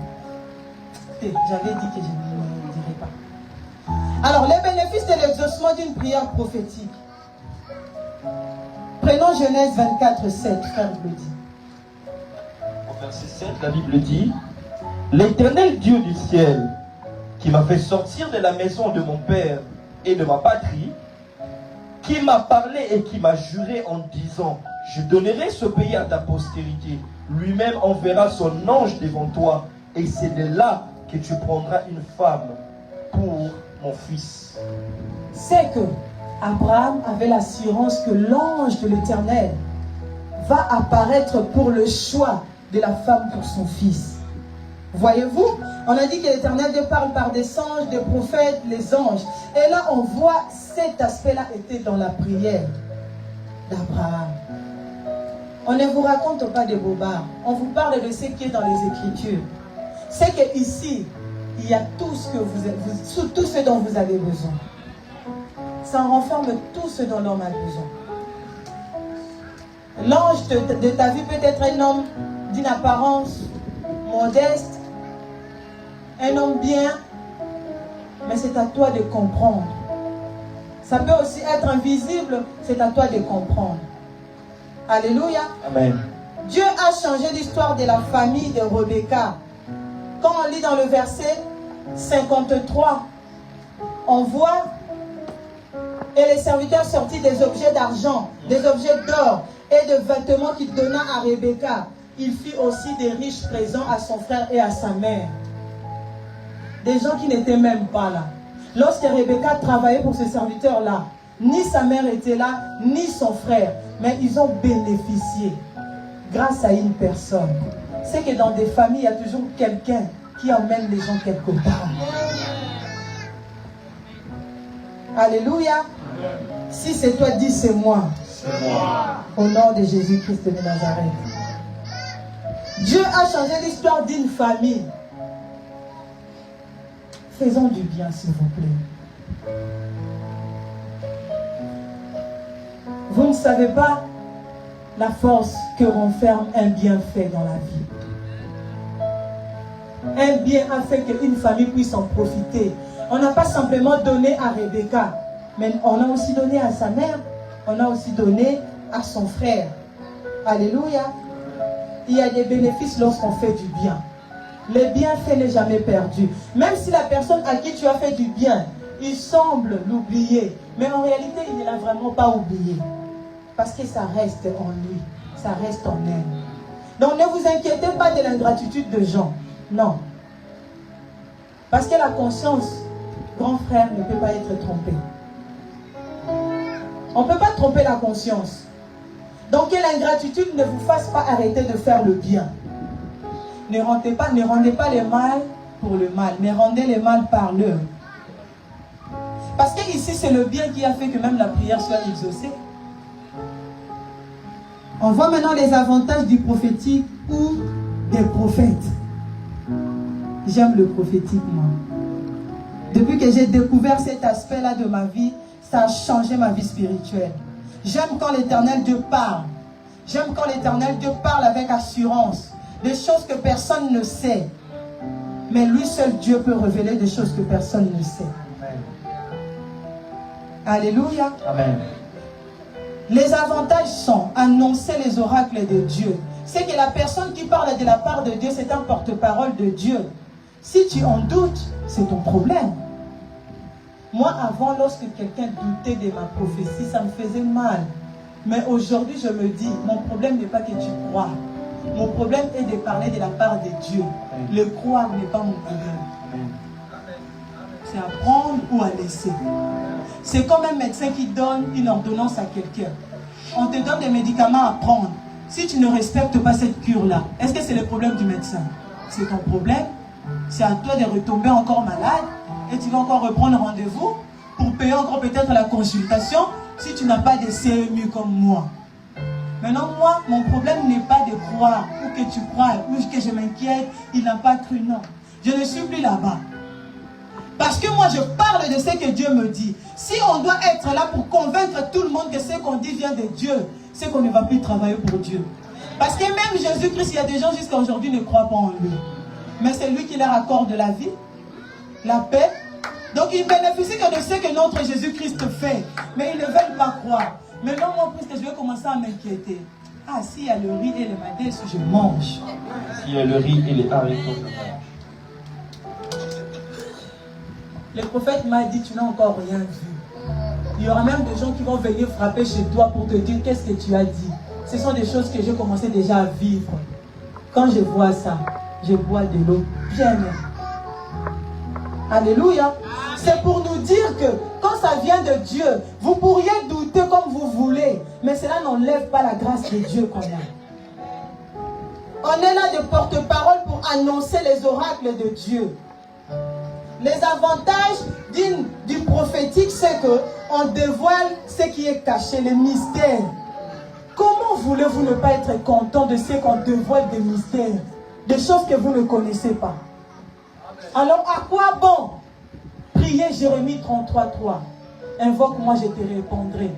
j'avais dit que je ne le dirais pas. Alors, les bénéfices de l'exaucement d'une prière prophétique. Prenons Genèse 24, 7, frère Glody. Au verset 7, la Bible dit: l'Éternel Dieu du ciel, qui m'a fait sortir de la maison de mon père et de ma patrie, qui m'a parlé et qui m'a juré en disant: je donnerai ce pays à ta postérité. Lui-même enverra son ange devant toi, et c'est de là que tu prendras une femme pour mon fils. C'est que Abraham avait l'assurance que l'ange de l'Éternel va apparaître pour le choix de la femme pour son fils. Voyez-vous, on a dit que l'Éternel Dieu parle par des songes, des prophètes, les anges. Et là, on voit cet aspect-là était dans la prière d'Abraham. On ne vous raconte pas des bobards. On vous parle de ce qui est dans les Écritures. C'est qu'ici, il y a tout ce dont vous avez besoin. Ça renferme tout ce dont l'homme a besoin. L'ange de ta vie peut être un homme d'une apparence modeste, un homme bien, mais c'est à toi de comprendre. Ça peut aussi être invisible, c'est à toi de comprendre. Alléluia. Amen. Dieu a changé l'histoire de la famille de Rebecca. Quand on lit dans le verset 53, on voit et les serviteurs sortis des objets d'argent, des objets d'or et de vêtements qu'il donna à Rebecca. Il fit aussi des riches présents à son frère et à sa mère. Des gens qui n'étaient même pas là. Lorsque Rebecca travaillait pour ce serviteur-là, ni sa mère était là, ni son frère. Mais ils ont bénéficié grâce à une personne. C'est que dans des familles, il y a toujours quelqu'un qui emmène les gens quelque part. Alléluia. Si c'est toi, dis c'est moi. Au nom de Jésus-Christ de Nazareth. Dieu a changé l'histoire d'une famille. Faisons du bien, s'il vous plaît. Vous ne savez pas la force que renferme un bienfait dans la vie. Un bien a fait qu'une famille puisse en profiter. On n'a pas simplement donné à Rebecca, mais on a aussi donné à sa mère, on a aussi donné à son frère. Alléluia. Il y a des bénéfices lorsqu'on fait du bien. Le bienfait n'est jamais perdu. Même si la personne à qui tu as fait du bien, il semble l'oublier, mais en réalité, il ne l'a vraiment pas oublié. Parce que ça reste en lui, ça reste en elle. Donc ne vous inquiétez pas de l'ingratitude de gens. Non. Parce que la conscience, grand frère, ne peut pas être trompée. On ne peut pas tromper la conscience. Donc que l'ingratitude ne vous fasse pas arrêter de faire le bien. Ne rendez pas le mal pour le mal, mais rendez le mal par l'heure. Parce que ici, c'est le bien qui a fait que même la prière soit exaucée. On voit maintenant les avantages du prophétique ou des prophètes. J'aime le prophétique, moi. Depuis que j'ai découvert cet aspect-là de ma vie, ça a changé ma vie spirituelle. J'aime quand l'Éternel Dieu parle. J'aime quand l'Éternel Dieu parle avec assurance. Des choses que personne ne sait. Mais lui seul Dieu peut révéler des choses que personne ne sait. Amen. Alléluia. Amen. Les avantages sont annoncer les oracles de Dieu. C'est que la personne qui parle de la part de Dieu, c'est un porte-parole de Dieu. Si tu en doutes, c'est ton problème. Moi, avant, lorsque quelqu'un doutait de ma prophétie, ça me faisait mal. Mais aujourd'hui, je me dis, mon problème n'est pas que tu crois. Mon problème est de parler de la part de Dieu. Le croire n'est pas mon problème. C'est à prendre ou à laisser. C'est comme un médecin qui donne une ordonnance à quelqu'un. On te donne des médicaments à prendre. Si tu ne respectes pas cette cure-là, est-ce que c'est le problème du médecin? C'est ton problème. C'est à toi de retomber encore malade. Et tu vas encore reprendre rendez-vous pour payer encore peut-être la consultation si tu n'as pas de CMU comme moi. Maintenant, moi, mon problème n'est pas de croire ou que tu crois ou que je m'inquiète, il n'a pas cru, non. Je ne suis plus là-bas. Parce que moi, je parle de ce que Dieu me dit. Si on doit être là pour convaincre tout le monde que ce qu'on dit vient de Dieu, c'est qu'on ne va plus travailler pour Dieu. Parce que même Jésus-Christ, il y a des gens jusqu'à aujourd'hui qui ne croient pas en lui. Mais c'est lui qui leur accorde la vie, la paix. Donc ils bénéficient que de ce que notre Jésus-Christ fait. Mais ils ne veulent pas croire. Maintenant, moi, puisque je vais commencer à m'inquiéter. Ah, s'il y a le riz et le madès, je mange. S'il y a le riz et les haricots, je mange. Le prophète m'a dit, tu n'as encore rien vu. Il y aura même des gens qui vont venir frapper chez toi pour te dire qu'est-ce que tu as dit. Ce sont des choses que j'ai commencé déjà à vivre. Quand je vois ça, je bois de l'eau bien. Alléluia. C'est pour nous dire que quand ça vient de Dieu, vous pourriez douter comme vous voulez, mais cela n'enlève pas la grâce de Dieu qu'on a. On est là de porte-parole pour annoncer les oracles de Dieu. Les avantages du prophétique, c'est qu'on dévoile ce qui est caché, les mystères. Comment voulez-vous ne pas être content de ce qu'on dévoile des mystères, des choses que vous ne connaissez pas? Alors à quoi bon prier Jérémie 33:3? Invoque-moi, je te répondrai.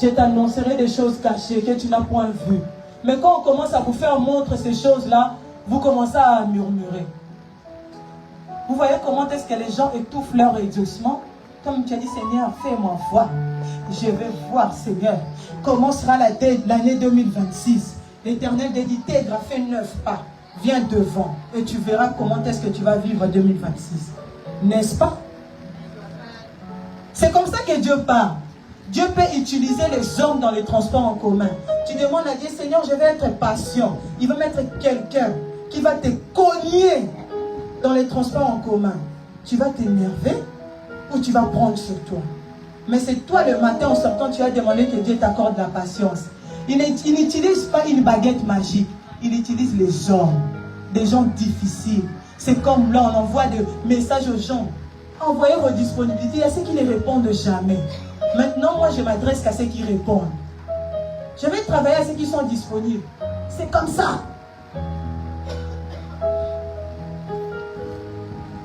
Je t'annoncerai des choses cachées que tu n'as point vues. Mais quand on commence à vous faire montre ces choses-là, vous commencez à murmurer. Vous voyez comment est-ce que les gens étouffent leur exaucement? Comme tu as dit, Seigneur, fais-moi voir. Je vais voir, Seigneur, comment sera l'année 2026. L'Éternel dit, Tègre, fais 9 pas. Viens devant et tu verras comment est-ce que tu vas vivre 2026. N'est-ce pas? C'est comme ça que Dieu parle. Dieu peut utiliser les hommes dans les transports en commun. Tu demandes à Dieu, Seigneur, je vais être patient. Il va mettre quelqu'un qui va te cogner dans les transports en commun. Tu vas t'énerver ou tu vas prendre sur toi. Mais c'est toi le matin en sortant, tu vas demander que Dieu t'accorde la patience. Il n'utilise pas une baguette magique. Il utilise les hommes, des gens difficiles. C'est comme là, on envoie des messages aux gens. Envoyez vos disponibilités. Il y a ceux qui ne répondent jamais. Maintenant, moi, je m'adresse qu'à ceux qui répondent. Je vais travailler à ceux qui sont disponibles. C'est comme ça.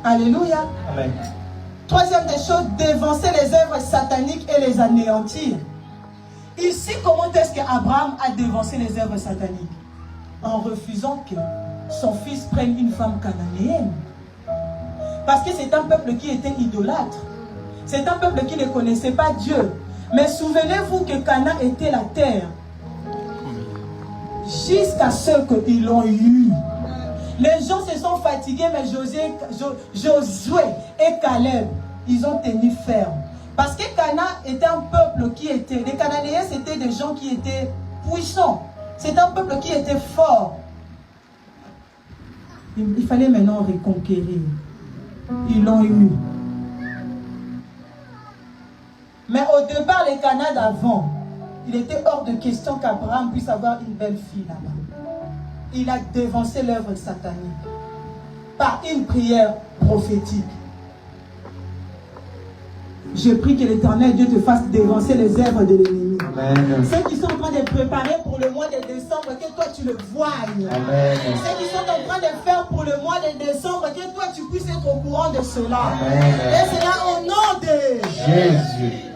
Alléluia. Amen. Troisième des choses, dévancer les œuvres sataniques et les anéantir. Ici, comment est-ce qu'Abraham a dévancé les œuvres sataniques? En refusant que son fils prenne une femme cananéenne. Parce que c'est un peuple qui était idolâtre. C'est un peuple qui ne connaissait pas Dieu. Mais souvenez-vous que Canaan était la terre. Jusqu'à ce qu'ils l'ont eu. Les gens se sont fatigués, mais Josué et Caleb, ils ont tenu ferme. Parce que Canaan était un peuple qui était... Les Cananéens, c'était des gens qui étaient puissants. C'est un peuple qui était fort. Il fallait maintenant reconquérir. Ils l'ont eu. Mais au départ, les Canaan d'avant, il était hors de question qu'Abraham puisse avoir une belle fille là-bas. Il a dévancé l'œuvre satanique par une prière prophétique. Je prie que l'Éternel Dieu te fasse dévancer les œuvres de l'ennemi. Ceux qui sont en train de préparer pour le mois de décembre, que toi tu le voies. Amen. Ceux qui sont en train de faire pour le mois de décembre, que toi tu puisses être au courant de cela. Amen. Et cela au nom de Jésus.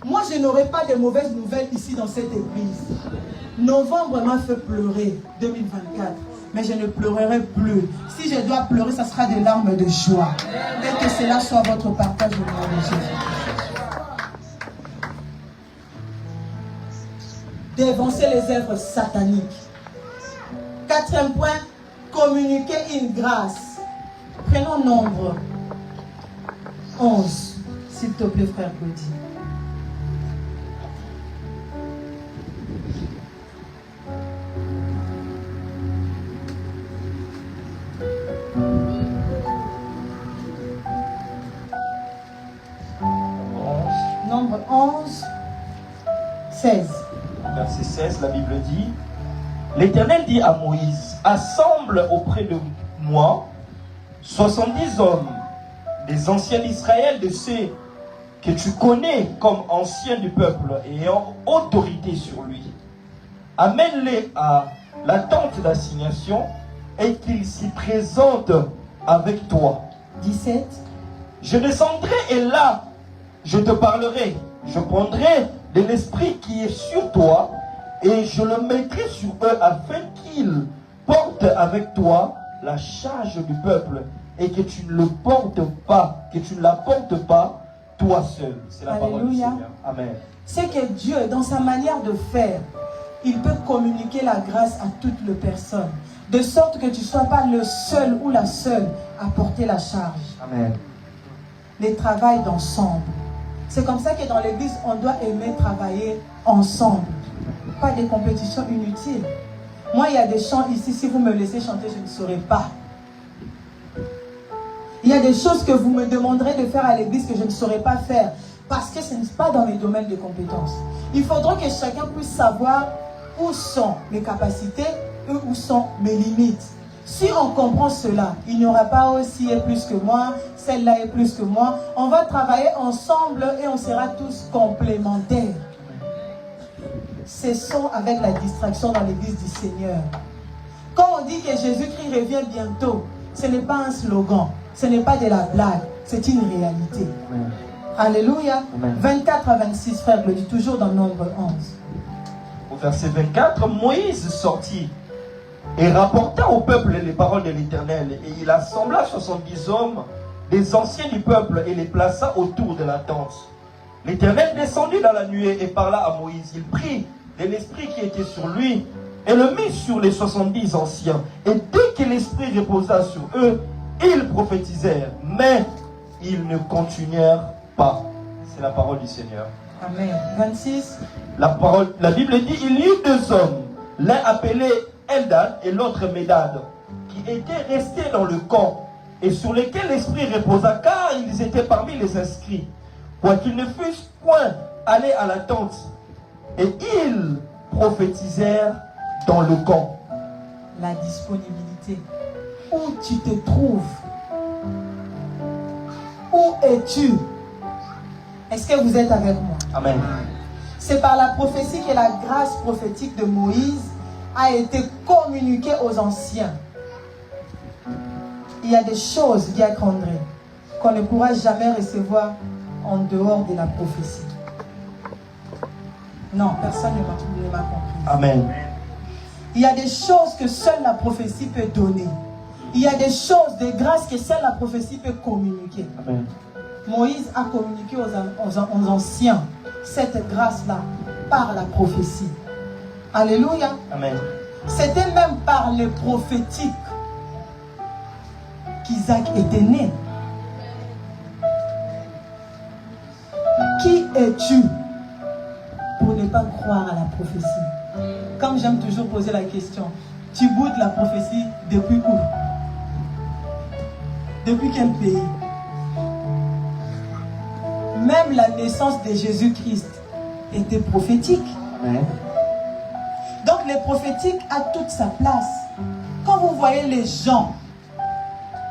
Moi, je n'aurai pas de mauvaises nouvelles ici dans cette église. Novembre m'a fait pleurer, 2024. Mais je ne pleurerai plus. Si je dois pleurer, ça sera des larmes de joie. Et que cela soit votre partage au nom de Jésus. Dévancer les œuvres sataniques. Quatrième point, communiquer une grâce. Prenons nombre 11. S'il te plaît, frère Gauthier. Nombre 11, 16. Verset 16, la Bible dit, l'Éternel dit à Moïse, assemble auprès de moi 70 hommes, des anciens d'Israël, de ceux que tu connais comme anciens du peuple et ayant autorité sur lui. Amène-les à la tente d'assignation et qu'ils s'y présentent avec toi. 17. Je descendrai et là, je te parlerai. Je prendrai de l'esprit qui est sur toi et je le mettrai sur eux afin qu'ils portent avec toi la charge du peuple et que tu ne le portes pas, que tu ne la portes pas toi seul. C'est la parole du Seigneur. Amen. C'est que Dieu, dans sa manière de faire, il peut communiquer la grâce à toutes les personnes. De sorte que tu ne sois pas le seul ou la seule à porter la charge. Amen. Les travails d'ensemble. C'est comme ça que dans l'église, on doit aimer travailler ensemble. Pas des compétitions inutiles. Moi, il y a des chants ici, si vous me laissez chanter, je ne saurais pas. Il y a des choses que vous me demanderez de faire à l'église que je ne saurais pas faire. Parce que ce n'est pas dans mes domaines de compétences. Il faudra que chacun puisse savoir où sont mes capacités et où sont mes limites. Si on comprend cela, il n'y aura pas aussi est plus que moi, celle-là est plus que moi. On va travailler ensemble et on sera tous complémentaires. Cessons avec la distraction dans l'église du Seigneur. Quand on dit que Jésus-Christ revient bientôt, ce n'est pas un slogan, ce n'est pas de la blague, c'est une réalité. Amen. Alléluia. Amen. 24 à 26, frère, le dit toujours dans Nombre 11. Au verset 24, Moïse sortit et rapporta au peuple les paroles de l'Éternel. Et il assembla 70 hommes, des anciens du peuple, et les plaça autour de la tente. L'Éternel descendit dans la nuée et parla à Moïse. Il prit de l'esprit qui était sur lui et le mit sur les 70 anciens. Et dès que l'esprit reposa sur eux, ils prophétisèrent, mais ils ne continuèrent pas. C'est la parole du Seigneur. Amen. 26. La Bible dit, il y eut deux hommes, l'un appelé Eldad et l'autre Médad, qui étaient restés dans le camp et sur lesquels l'esprit reposa, car ils étaient parmi les inscrits, quoiqu'ils ne fussent point allés à la tente. Et ils prophétisèrent dans le camp. La disponibilité. Où tu te trouves? Où es-tu? Est-ce que vous êtes avec moi? Amen. C'est par la prophétie que la grâce prophétique de Moïse a été communiquée aux anciens. Il y a des choses, dit André, qu'on ne pourra jamais recevoir en dehors de la prophétie. Non, personne ne m'a compris. Amen. Il y a des choses que seule la prophétie peut donner. Il y a des choses, des grâces que seule la prophétie peut communiquer. Amen. Moïse a communiqué aux anciens cette grâce-là par la prophétie. Alléluia. Amen. C'était même par les prophétiques qu'Isaac était né. Qui es-tu pour ne pas croire à la prophétie? Comme j'aime toujours poser la question, tu boudes la prophétie depuis où? Depuis quel pays? Même la naissance de Jésus-Christ était prophétique. Amen. Donc le prophétique a toute sa place. Quand vous voyez les gens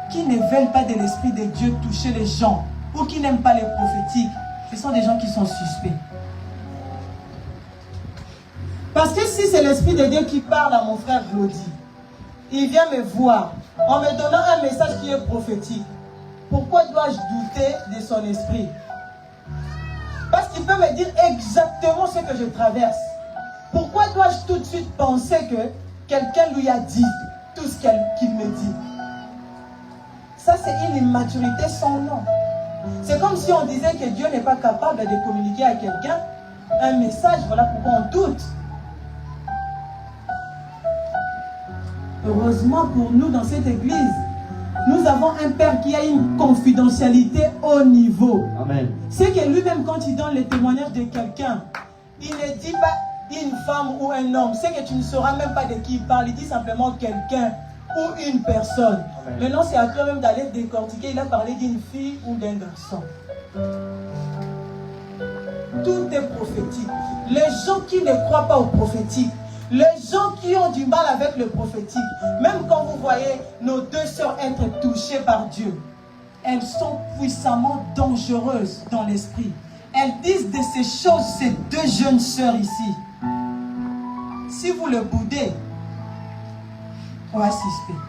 qui ne veulent pas de l'Esprit de Dieu toucher les gens, ou qui n'aiment pas les prophétiques, ce sont des gens qui sont suspects. Parce que si c'est l'Esprit de Dieu qui parle à mon frère Claudie, il vient me voir en me donnant un message qui est prophétique, pourquoi dois-je douter de son esprit? Parce qu'il peut me dire exactement ce que je traverse. Pourquoi dois-je tout de suite penser que quelqu'un lui a dit tout ce qu'il me dit? Ça, c'est une immaturité sans nom. C'est comme si on disait que Dieu n'est pas capable de communiquer à quelqu'un un message. Voilà pourquoi on doute. Heureusement pour nous dans cette église, nous avons un Père qui a une confidentialité haut niveau. Amen. C'est que lui-même, quand il donne le témoignage de quelqu'un, il ne dit pas une femme ou un homme. C'est que tu ne sauras même pas de qui il parle. Il dit simplement quelqu'un ou une personne. Amen. Maintenant, c'est à toi-même d'aller décortiquer. Il a parlé d'une fille ou d'un garçon. Tout est prophétique. Les gens qui ne croient pas au prophétique, les gens qui ont du mal avec le prophétique, même quand vous voyez nos deux sœurs être touchées par Dieu, elles sont puissamment dangereuses dans l'esprit. Elles disent de ces choses, ces deux jeunes sœurs ici. Si vous le boudez, on va suspect.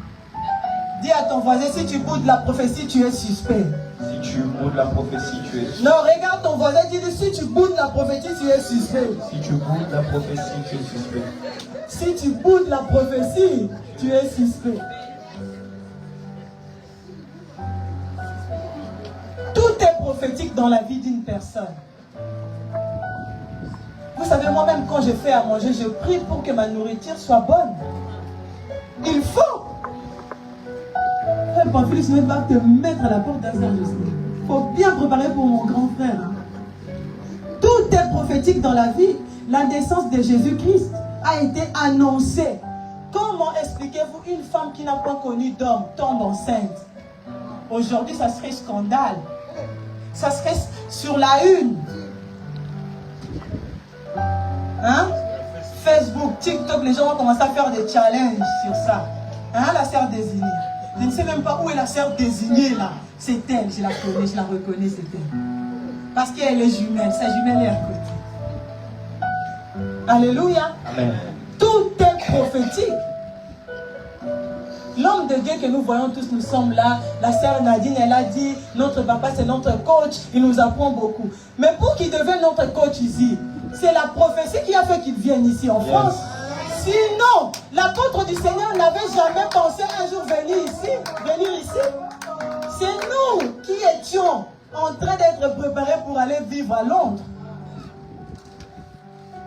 Dis à ton voisin, si tu boudes la prophétie, tu es suspect. Si tu boudes la prophétie, tu es suspect. Non, regarde ton voisin, dis-lui, si tu boudes la prophétie, tu es suspect. Si tu boudes la prophétie, tu es suspect. Si tu boudes la prophétie, tu es suspect. Tout est prophétique dans la vie d'une personne. Vous savez, moi-même, quand je fais à manger, je prie pour que ma nourriture soit bonne. Il faut. Frère Pamphilus ne va te mettre à la porte d'un Saint Joseph. Il faut bien préparer pour mon grand frère. Tout est prophétique dans la vie. La naissance de Jésus-Christ a été annoncée. Comment expliquez-vous une femme qui n'a pas connu d'homme tombe enceinte? Aujourd'hui, ça serait scandale. Ça serait sur la une. Hein? Facebook, TikTok, les gens vont commencer à faire des challenges sur ça. Hein, la sœur désignée. Je ne sais même pas où est la sœur désignée là. C'est elle, je la connais, je la reconnais, c'est elle. Parce qu'elle est jumelle, sa jumelle est à côté. Alléluia. Amen. Tout est prophétique. L'homme de Dieu que nous voyons tous, nous sommes là. La sœur Nadine, elle a dit, notre papa c'est notre coach, il nous apprend beaucoup. Mais pour qu'il devienne notre coach ici, c'est la prophétie qui a fait qu'il vienne ici en France. Sinon, l'apôtre du Seigneur n'avait jamais pensé un jour venir ici. C'est nous qui étions en train d'être préparés pour aller vivre à Londres.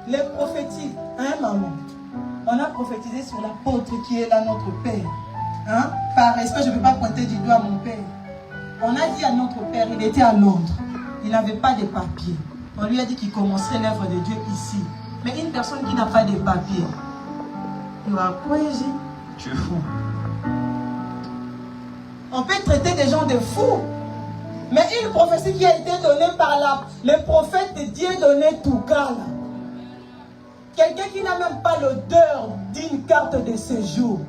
Les prophétiques, hein maman? On a prophétisé sur l'apôtre qui est là, notre Père. Hein? Par respect, je ne peux pas pointer du doigt mon Père. On a dit à notre Père, il était à Londres. Il n'avait pas de papiers. On lui a dit qu'il commencerait l'œuvre de Dieu ici. Mais une personne qui n'a pas de papiers, il va quoi, Tu es fou. On peut traiter des gens de fous. Mais une prophétie qui a été donnée par le prophète de Dieu donné tout cas. Quelqu'un qui n'a même pas l'odeur d'une carte de séjour.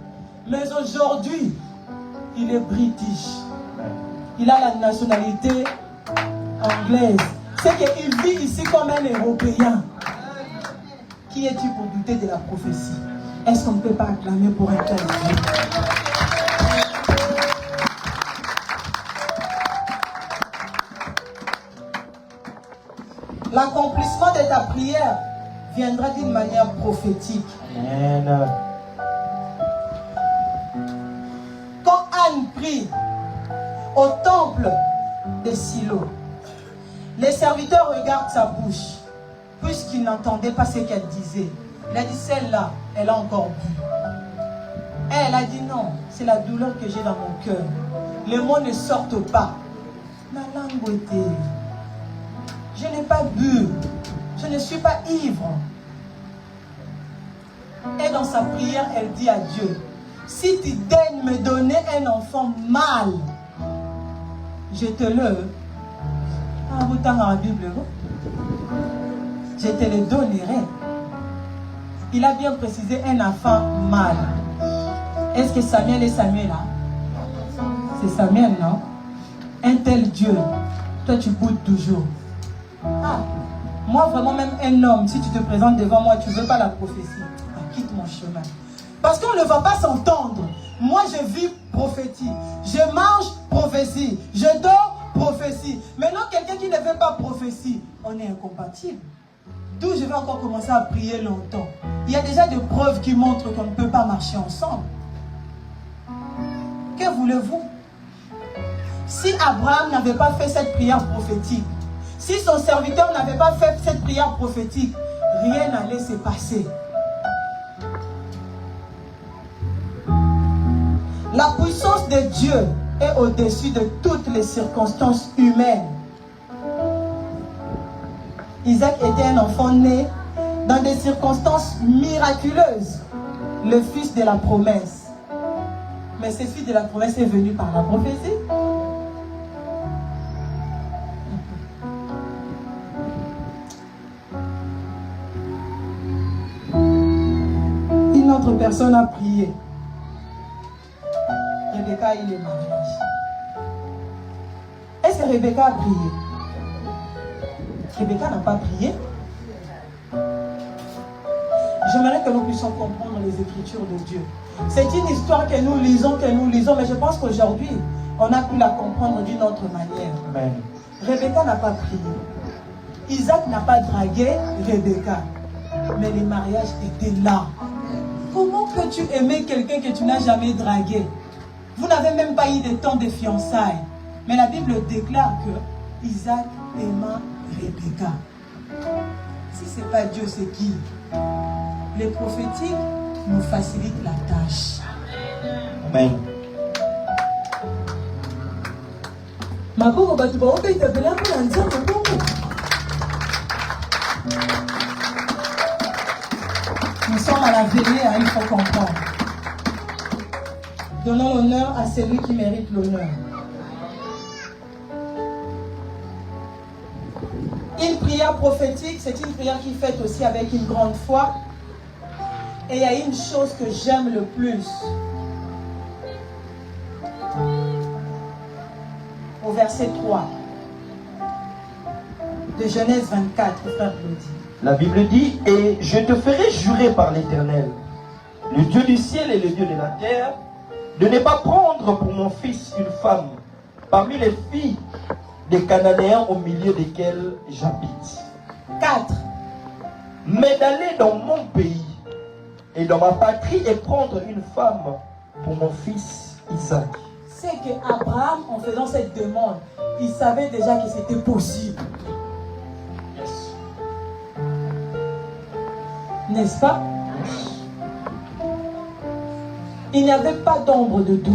Mais aujourd'hui, il est british. Il a la nationalité anglaise. C'est qu'il vit ici comme un Européen. Qui es-tu pour douter de la prophétie? Est-ce qu'on ne peut pas acclamer pour un tel Dieu? L'accomplissement de ta prière viendra d'une manière prophétique. Amen. Quand Anne prie au temple de Silo, les serviteurs regardent sa bouche, puisqu'ils n'entendaient pas ce qu'elle disait. Il a dit, celle-là, elle a encore bu. Elle a dit, non, c'est la douleur que j'ai dans mon cœur. Les mots ne sortent pas. Ma langue était... Je n'ai pas bu. Je ne suis pas ivre. Et dans sa prière, elle dit à Dieu, si tu daignes me donner un enfant mâle, je te le... Ah, vous dans la Bible, je te le donnerai. Il a bien précisé un enfant mâle. Est-ce que Samuel est Samuel là? C'est Samuel, non? Un tel Dieu, toi tu boudes toujours. Ah, moi vraiment même un homme, si tu te présentes devant moi, tu ne veux pas la prophétie. Ah, quitte mon chemin. Parce qu'on ne va pas s'entendre. Moi je vis prophétie. Je mange prophétie. Je dors prophétie. Maintenant quelqu'un qui ne veut pas prophétie, on est incompatible. D'où je vais encore commencer à prier longtemps. Il y a déjà des preuves qui montrent qu'on ne peut pas marcher ensemble. Que voulez-vous? Si Abraham n'avait pas fait cette prière prophétique, si son serviteur n'avait pas fait cette prière prophétique, rien n'allait se passer. La puissance de Dieu est au-dessus de toutes les circonstances humaines. Isaac était un enfant né dans des circonstances miraculeuses, le fils de la promesse. Mais ce fils de la promesse est venu par la prophétie. Une autre personne a prié. Rebecca a eu le mariage. Est-ce que Rebecca a prié? Rebecca n'a pas prié. J'aimerais que nous puissions comprendre les Écritures de Dieu. C'est une histoire que nous lisons, mais je pense qu'aujourd'hui, on a pu la comprendre d'une autre manière. Amen. Rebecca n'a pas prié. Isaac n'a pas dragué Rebecca. Mais le mariage était là. Comment peux-tu aimer quelqu'un que tu n'as jamais dragué? Vous n'avez même pas eu de temps de fiançailles. Mais la Bible déclare que Isaac aima Rebecca. Si ce n'est pas Dieu, c'est qui? Les prophétiques nous facilitent la tâche. Amen. Nous sommes à la veillée, il faut comprendre. Donnons l'honneur à celui qui mérite l'honneur. Une prière prophétique, c'est une prière qui est faite aussi avec une grande foi. Et il y a une chose que j'aime le plus. Au verset 3 de Genèse 24, frère Claudie. La Bible dit, et je te ferai jurer par l'Éternel, le Dieu du ciel et le Dieu de la terre, de ne pas prendre pour mon fils une femme parmi les filles des Cananéens au milieu desquels j'habite. 4. Mais d'aller dans mon pays et dans ma patrie et prendre une femme pour mon fils Isaac. C'est qu'Abraham, en faisant cette demande, il savait déjà que c'était possible. Yes. N'est-ce pas? Il n'y avait pas d'ombre de doute.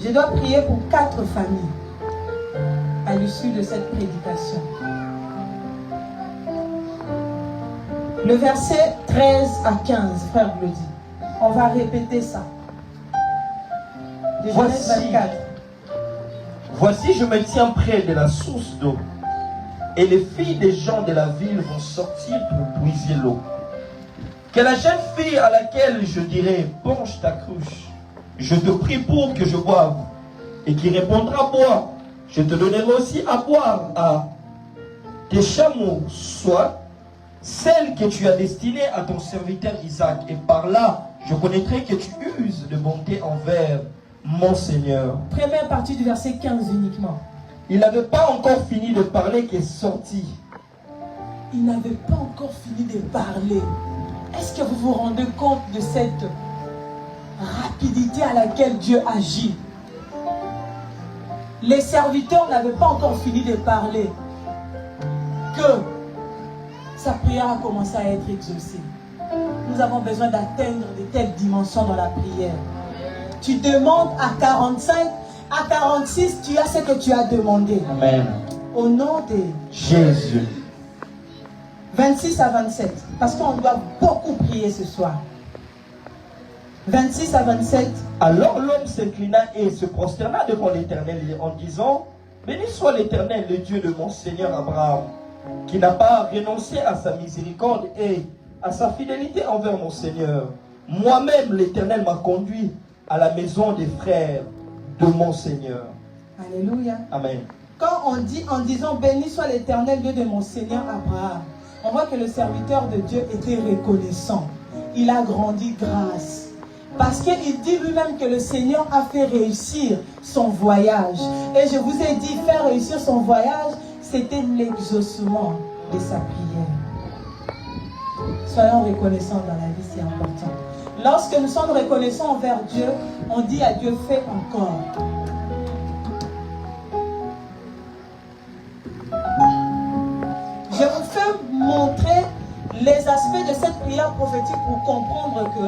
Je dois prier pour 4 familles à l'issue de cette prédication. Le verset 13 à 15, frère Glody. On va répéter ça. De Genèse 24. Voici, je me tiens près de la source d'eau, et les filles des gens de la ville vont sortir pour puiser l'eau. Que la jeune fille à laquelle je dirai, penche ta cruche, je te prie pour que je boive, et qui répondra, bois, je te donnerai aussi à boire à tes chameaux, soit celle que tu as destinée à ton serviteur Isaac, et par là, je connaîtrai que tu uses de bonté envers mon Seigneur. Première partie du verset 15 uniquement. Il n'avait pas encore fini de parler qu'est sorti. Il n'avait pas encore fini de parler. Est-ce que vous vous rendez compte de cette rapidité à laquelle Dieu agit? Les serviteurs n'avaient pas encore fini de parler que sa prière a commencé à être exaucée. Nous avons besoin d'atteindre de telles dimensions dans la prière. Tu demandes à 45, à 46, tu as ce que tu as demandé. Amen. Au nom de Jésus. 26 à 27. Parce qu'on doit beaucoup prier ce soir. 26 à 27. Alors l'homme s'inclina et se prosterna devant l'Éternel en disant, béni soit l'Éternel, le Dieu de mon Seigneur Abraham, qui n'a pas renoncé à sa miséricorde et à sa fidélité envers mon Seigneur. Moi-même, l'Éternel m'a conduit à la maison des frères de mon Seigneur. Alléluia. Amen. Quand on dit en disant béni soit l'Éternel Dieu de mon Seigneur Abraham, on voit que le serviteur de Dieu était reconnaissant. Il a grandi grâce. Parce qu'il dit lui-même que le Seigneur a fait réussir son voyage. Et je vous ai dit, faire réussir son voyage, c'était l'exaucement de sa prière. Soyons reconnaissants dans la vie, c'est important. Lorsque nous sommes reconnaissants envers Dieu, on dit à Dieu, fais encore. Je vous fais montrer les aspects de cette prière prophétique pour comprendre que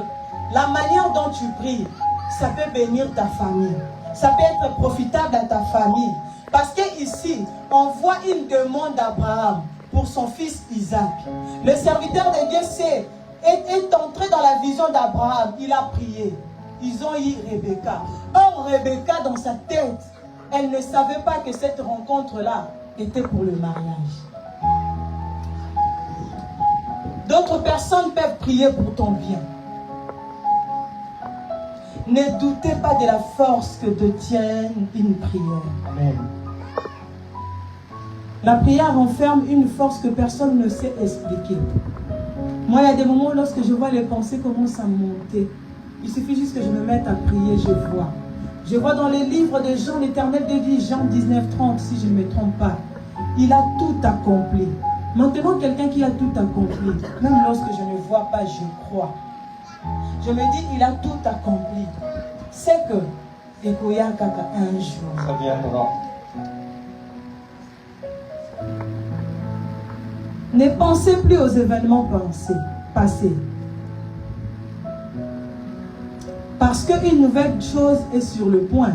la manière dont tu pries, ça peut bénir ta famille. Ça peut être profitable à ta famille. Parce qu'ici, on voit une demande d'Abraham pour son fils Isaac. Le serviteur de Dieu est entré dans la vision d'Abraham. Il a prié. Ils ont eu Rebecca. Or, Rebecca, dans sa tête, elle ne savait pas que cette rencontre-là était pour le mariage. D'autres personnes peuvent prier pour ton bien. Ne doutez pas de la force que te tient une prière. Amen. La prière renferme une force que personne ne sait expliquer. Moi, il y a des moments lorsque je vois les pensées commencent à monter. Il suffit juste que je me mette à prier, je vois. Je vois dans les livres de Jean, l'Éternel de vie, Jean 19:30, si je ne me trompe pas. Il a tout accompli. Maintenant, quelqu'un qui a tout accompli, même lorsque je ne vois pas, je crois. Je me dis, il a tout accompli. C'est que, Ekoya Kaka, un jour. Ça viendra. Ne pensez plus aux événements passés. Parce qu'une nouvelle chose est sur le point.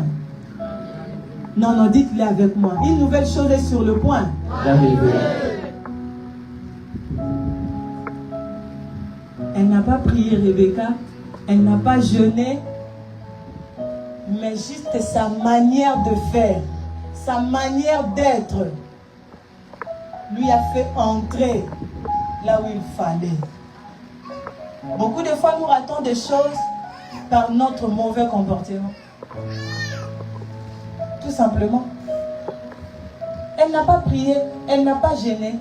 Non, non, dites-le avec moi. Une nouvelle chose est sur le point. Elle n'a pas prié Rebecca. Elle n'a pas jeûné. Mais juste sa manière de faire, sa manière d'être, lui a fait entrer là où il fallait. Beaucoup de fois, nous ratons des choses par notre mauvais comportement. tout simplement. Elle n'a pas prié, elle n'a pas gêné.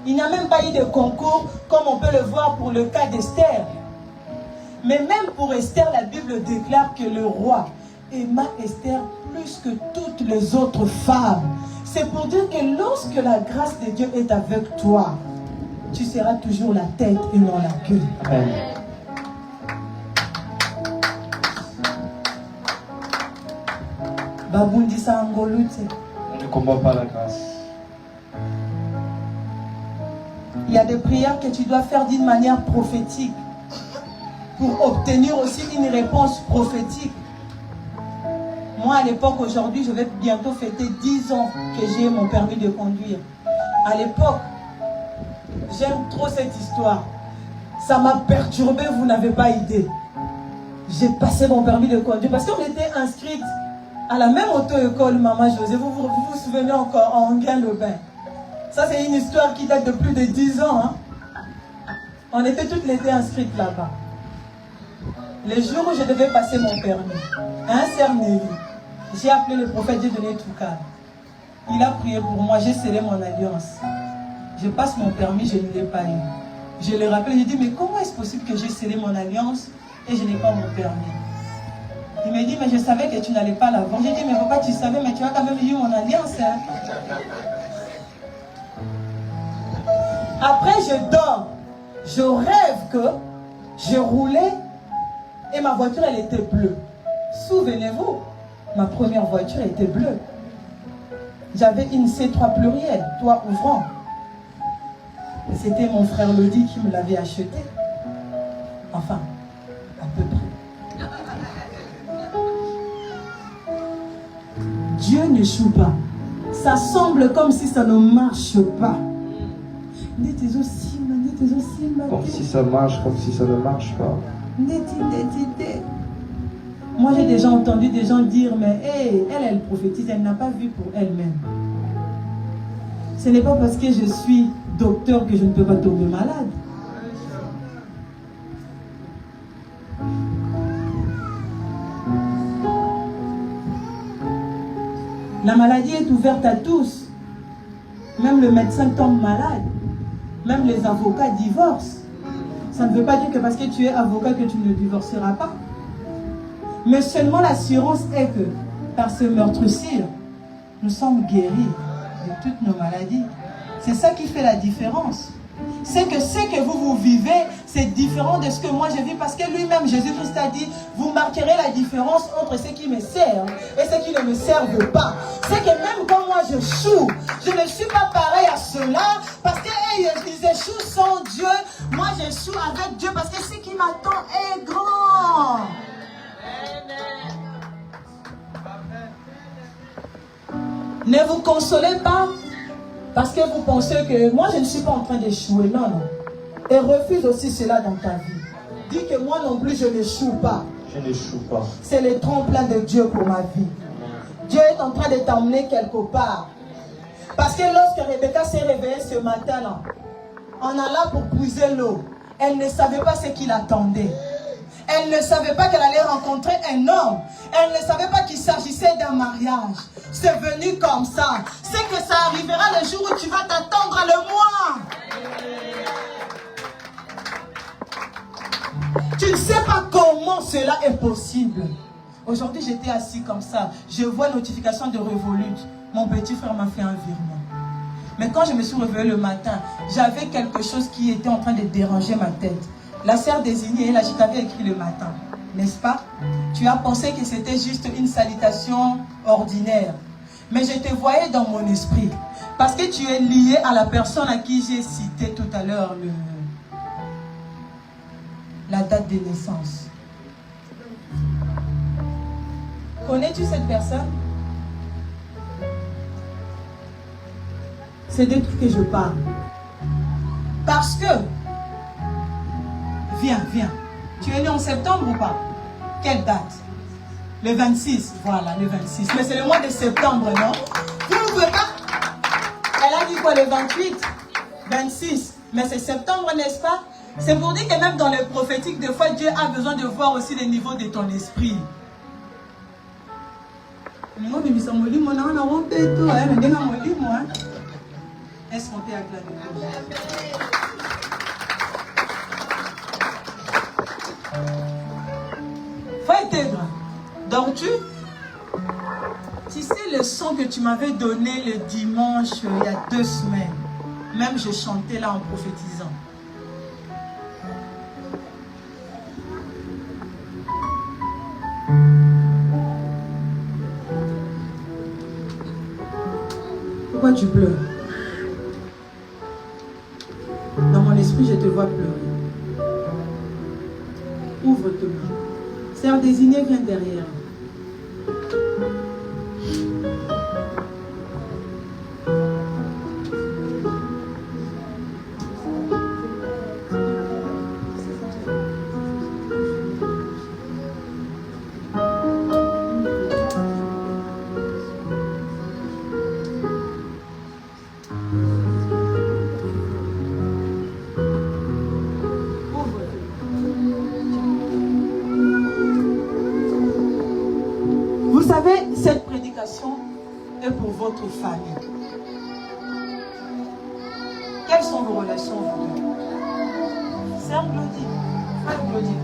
Il n'y a même pas eu de concours comme on peut le voir pour le cas d'Esther. Mais même pour Esther, la Bible déclare que le roi aima Esther plus que toutes les autres femmes. C'est pour dire que lorsque la grâce de Dieu est avec toi, tu seras toujours la tête et non la queue. Amen. Babundisa Angolute. On ne combat pas la grâce. Il y a des prières que tu dois faire d'une manière prophétique pour obtenir aussi une réponse prophétique. Moi, à l'époque, aujourd'hui, je vais bientôt fêter 10 ans que j'ai mon permis de conduire. À l'époque, j'aime trop cette histoire. Ça m'a perturbé, vous n'avez pas idée. J'ai passé mon permis de conduire parce qu'on était inscrite à la même auto-école, Maman José. Vous vous souvenez encore, en Gain-le-Bain. Ça, c'est une histoire qui date de plus de 10 ans. Hein. On était toutes les deux inscrites là-bas. Le jour où je devais passer mon permis, à un Cernéry, j'ai appelé le prophète, j'ai donné tout cas. Il a prié pour moi, j'ai scellé mon alliance. Je passe mon permis, je ne l'ai pas eu. Je le rappelle, je dis, mais comment est-ce possible que j'ai scellé mon alliance et je n'ai pas mon permis? Il me dit, mais je savais que tu n'allais pas l'avoir. J'ai dit, mais papa, tu savais, mais tu as quand même eu mon alliance. Hein? Après, je dors. Je rêve que je roulais et ma voiture, elle était bleue. Souvenez-vous, ma première voiture était bleue. J'avais une C3 pluriel, toit ouvrant. C'était mon frère Lodi qui me l'avait acheté. Enfin, à peu près. Dieu n'échoue pas. Ça semble comme si ça ne marche pas. Comme si ça marche, comme si ça ne marche pas. Moi, j'ai déjà entendu des gens dire, mais hey, elle prophétise, elle n'a pas vu pour elle-même. Ce n'est pas parce que je suis docteur que je ne peux pas tomber malade. La maladie est ouverte à tous. Même le médecin tombe malade. Même les avocats divorcent. Ça ne veut pas dire que parce que tu es avocat que tu ne divorceras pas. Mais seulement l'assurance est que par ce meurtrissure, nous sommes guéris de toutes nos maladies. C'est ça qui fait la différence. C'est que ce que vous vivez, c'est différent de ce que moi je vis, parce que lui-même, Jésus-Christ a dit, vous marquerez la différence entre ceux qui me servent et ceux qui ne me servent pas. C'est que même quand moi je échoue, je ne suis pas pareil à ceux-là, parce qu'ils échouent sans Dieu. Moi j'échoue avec Dieu, parce que ce qui m'attend est grand. Ne vous consolez pas parce que vous pensez que moi je ne suis pas en train d'échouer. Non, non. Et refuse aussi cela dans ta vie. Dis que moi non plus je n'échoue pas. Je n'échoue pas. C'est le tremplin de Dieu pour ma vie. Dieu est en train de t'emmener quelque part. Parce que lorsque Rebecca s'est réveillée ce matin-là, en allant pour puiser l'eau, elle ne savait pas ce qui l'attendait. Elle ne savait pas qu'elle allait rencontrer un homme. Elle ne savait pas qu'il s'agissait d'un mariage. C'est venu comme ça. C'est que ça arrivera le jour où tu vas t'attendre à le mois. Tu ne sais pas comment cela est possible. Aujourd'hui, j'étais assis comme ça. Je vois notification de Revolut. Mon petit frère m'a fait un virement. Mais quand je me suis réveillée le matin, j'avais quelque chose qui était en train de déranger ma tête. La sœur désignée, là, je t'avais écrit le matin, n'est-ce pas? Tu as pensé que c'était juste une salutation ordinaire. Mais je te voyais dans mon esprit. Parce que tu es lié à la personne à qui j'ai cité tout à l'heure la date de naissance. Connais-tu cette personne? C'est de tout que je parle. Parce que viens. Tu es né en septembre ou pas? Quelle date? Le 26. Voilà, le 26. Mais c'est le mois de septembre, non? Vous ne pouvez pas? Elle a dit quoi, le 28? 26. Mais c'est septembre, n'est-ce pas? C'est pour dire que même dans le prophétique, des fois, Dieu a besoin de voir aussi le niveau de ton esprit. Est-ce qu'on peut acclamer? Va t'aider. Dors-tu? Tu sais le son que tu m'avais donné le dimanche il y a 2 semaines. Même je chantais là en prophétisant. Pourquoi tu pleures? Dans mon esprit, je te vois pleurer. Ouvre tes mains. Sœur désignée, viens derrière. Cette prédication est pour votre famille. Quelles sont vos relations, vous deux? Sœur Glody, frère Glody.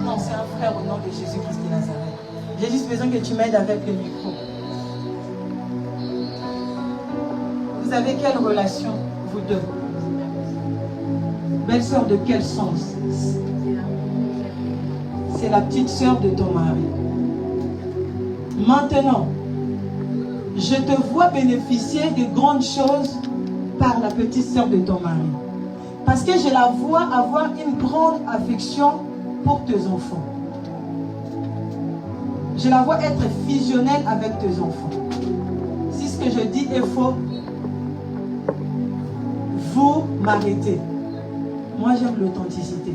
Non, c'est un frère au nom de Jésus-Christ de Nazareth. J'ai juste besoin que tu m'aides avec le micro. Vous avez quelle relation, vous deux? Belle-sœur de quel sens? C'est la petite sœur de ton mari. Maintenant, je te vois bénéficier de grandes choses par la petite sœur de ton mari. Parce que je la vois avoir une grande affection pour tes enfants. Je la vois être fusionnelle avec tes enfants. Si ce que je dis est faux, vous m'arrêtez. Moi, j'aime l'authenticité.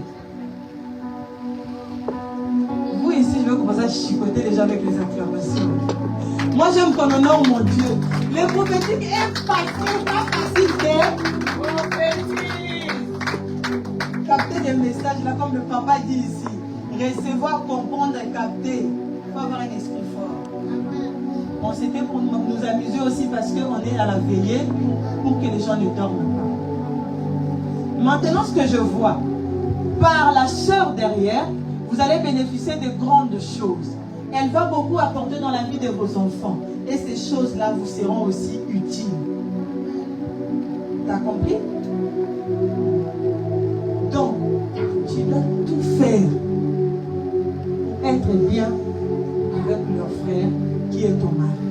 Vous ici, je vais commencer à chicoter les gens avec les acclamations. Moi, j'aime qu'on honore mon Dieu. Le prophétique est facile, pas facile de prophétique. Capter des messages, là, comme le papa dit ici. Recevoir, comprendre et capter. Il faut avoir un esprit fort. Bon, c'était pour nous amuser aussi parce qu'on est à la veillée pour que les gens ne dorment pas. Maintenant, ce que je vois, par la sœur derrière, vous allez bénéficier de grandes choses. Elle va beaucoup apporter dans la vie de vos enfants. Et ces choses-là vous seront aussi utiles. T'as compris? Donc, tu dois tout faire pour être bien avec leur frère qui est ton mari.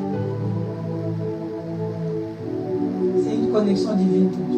C'est une connexion divine pour toi.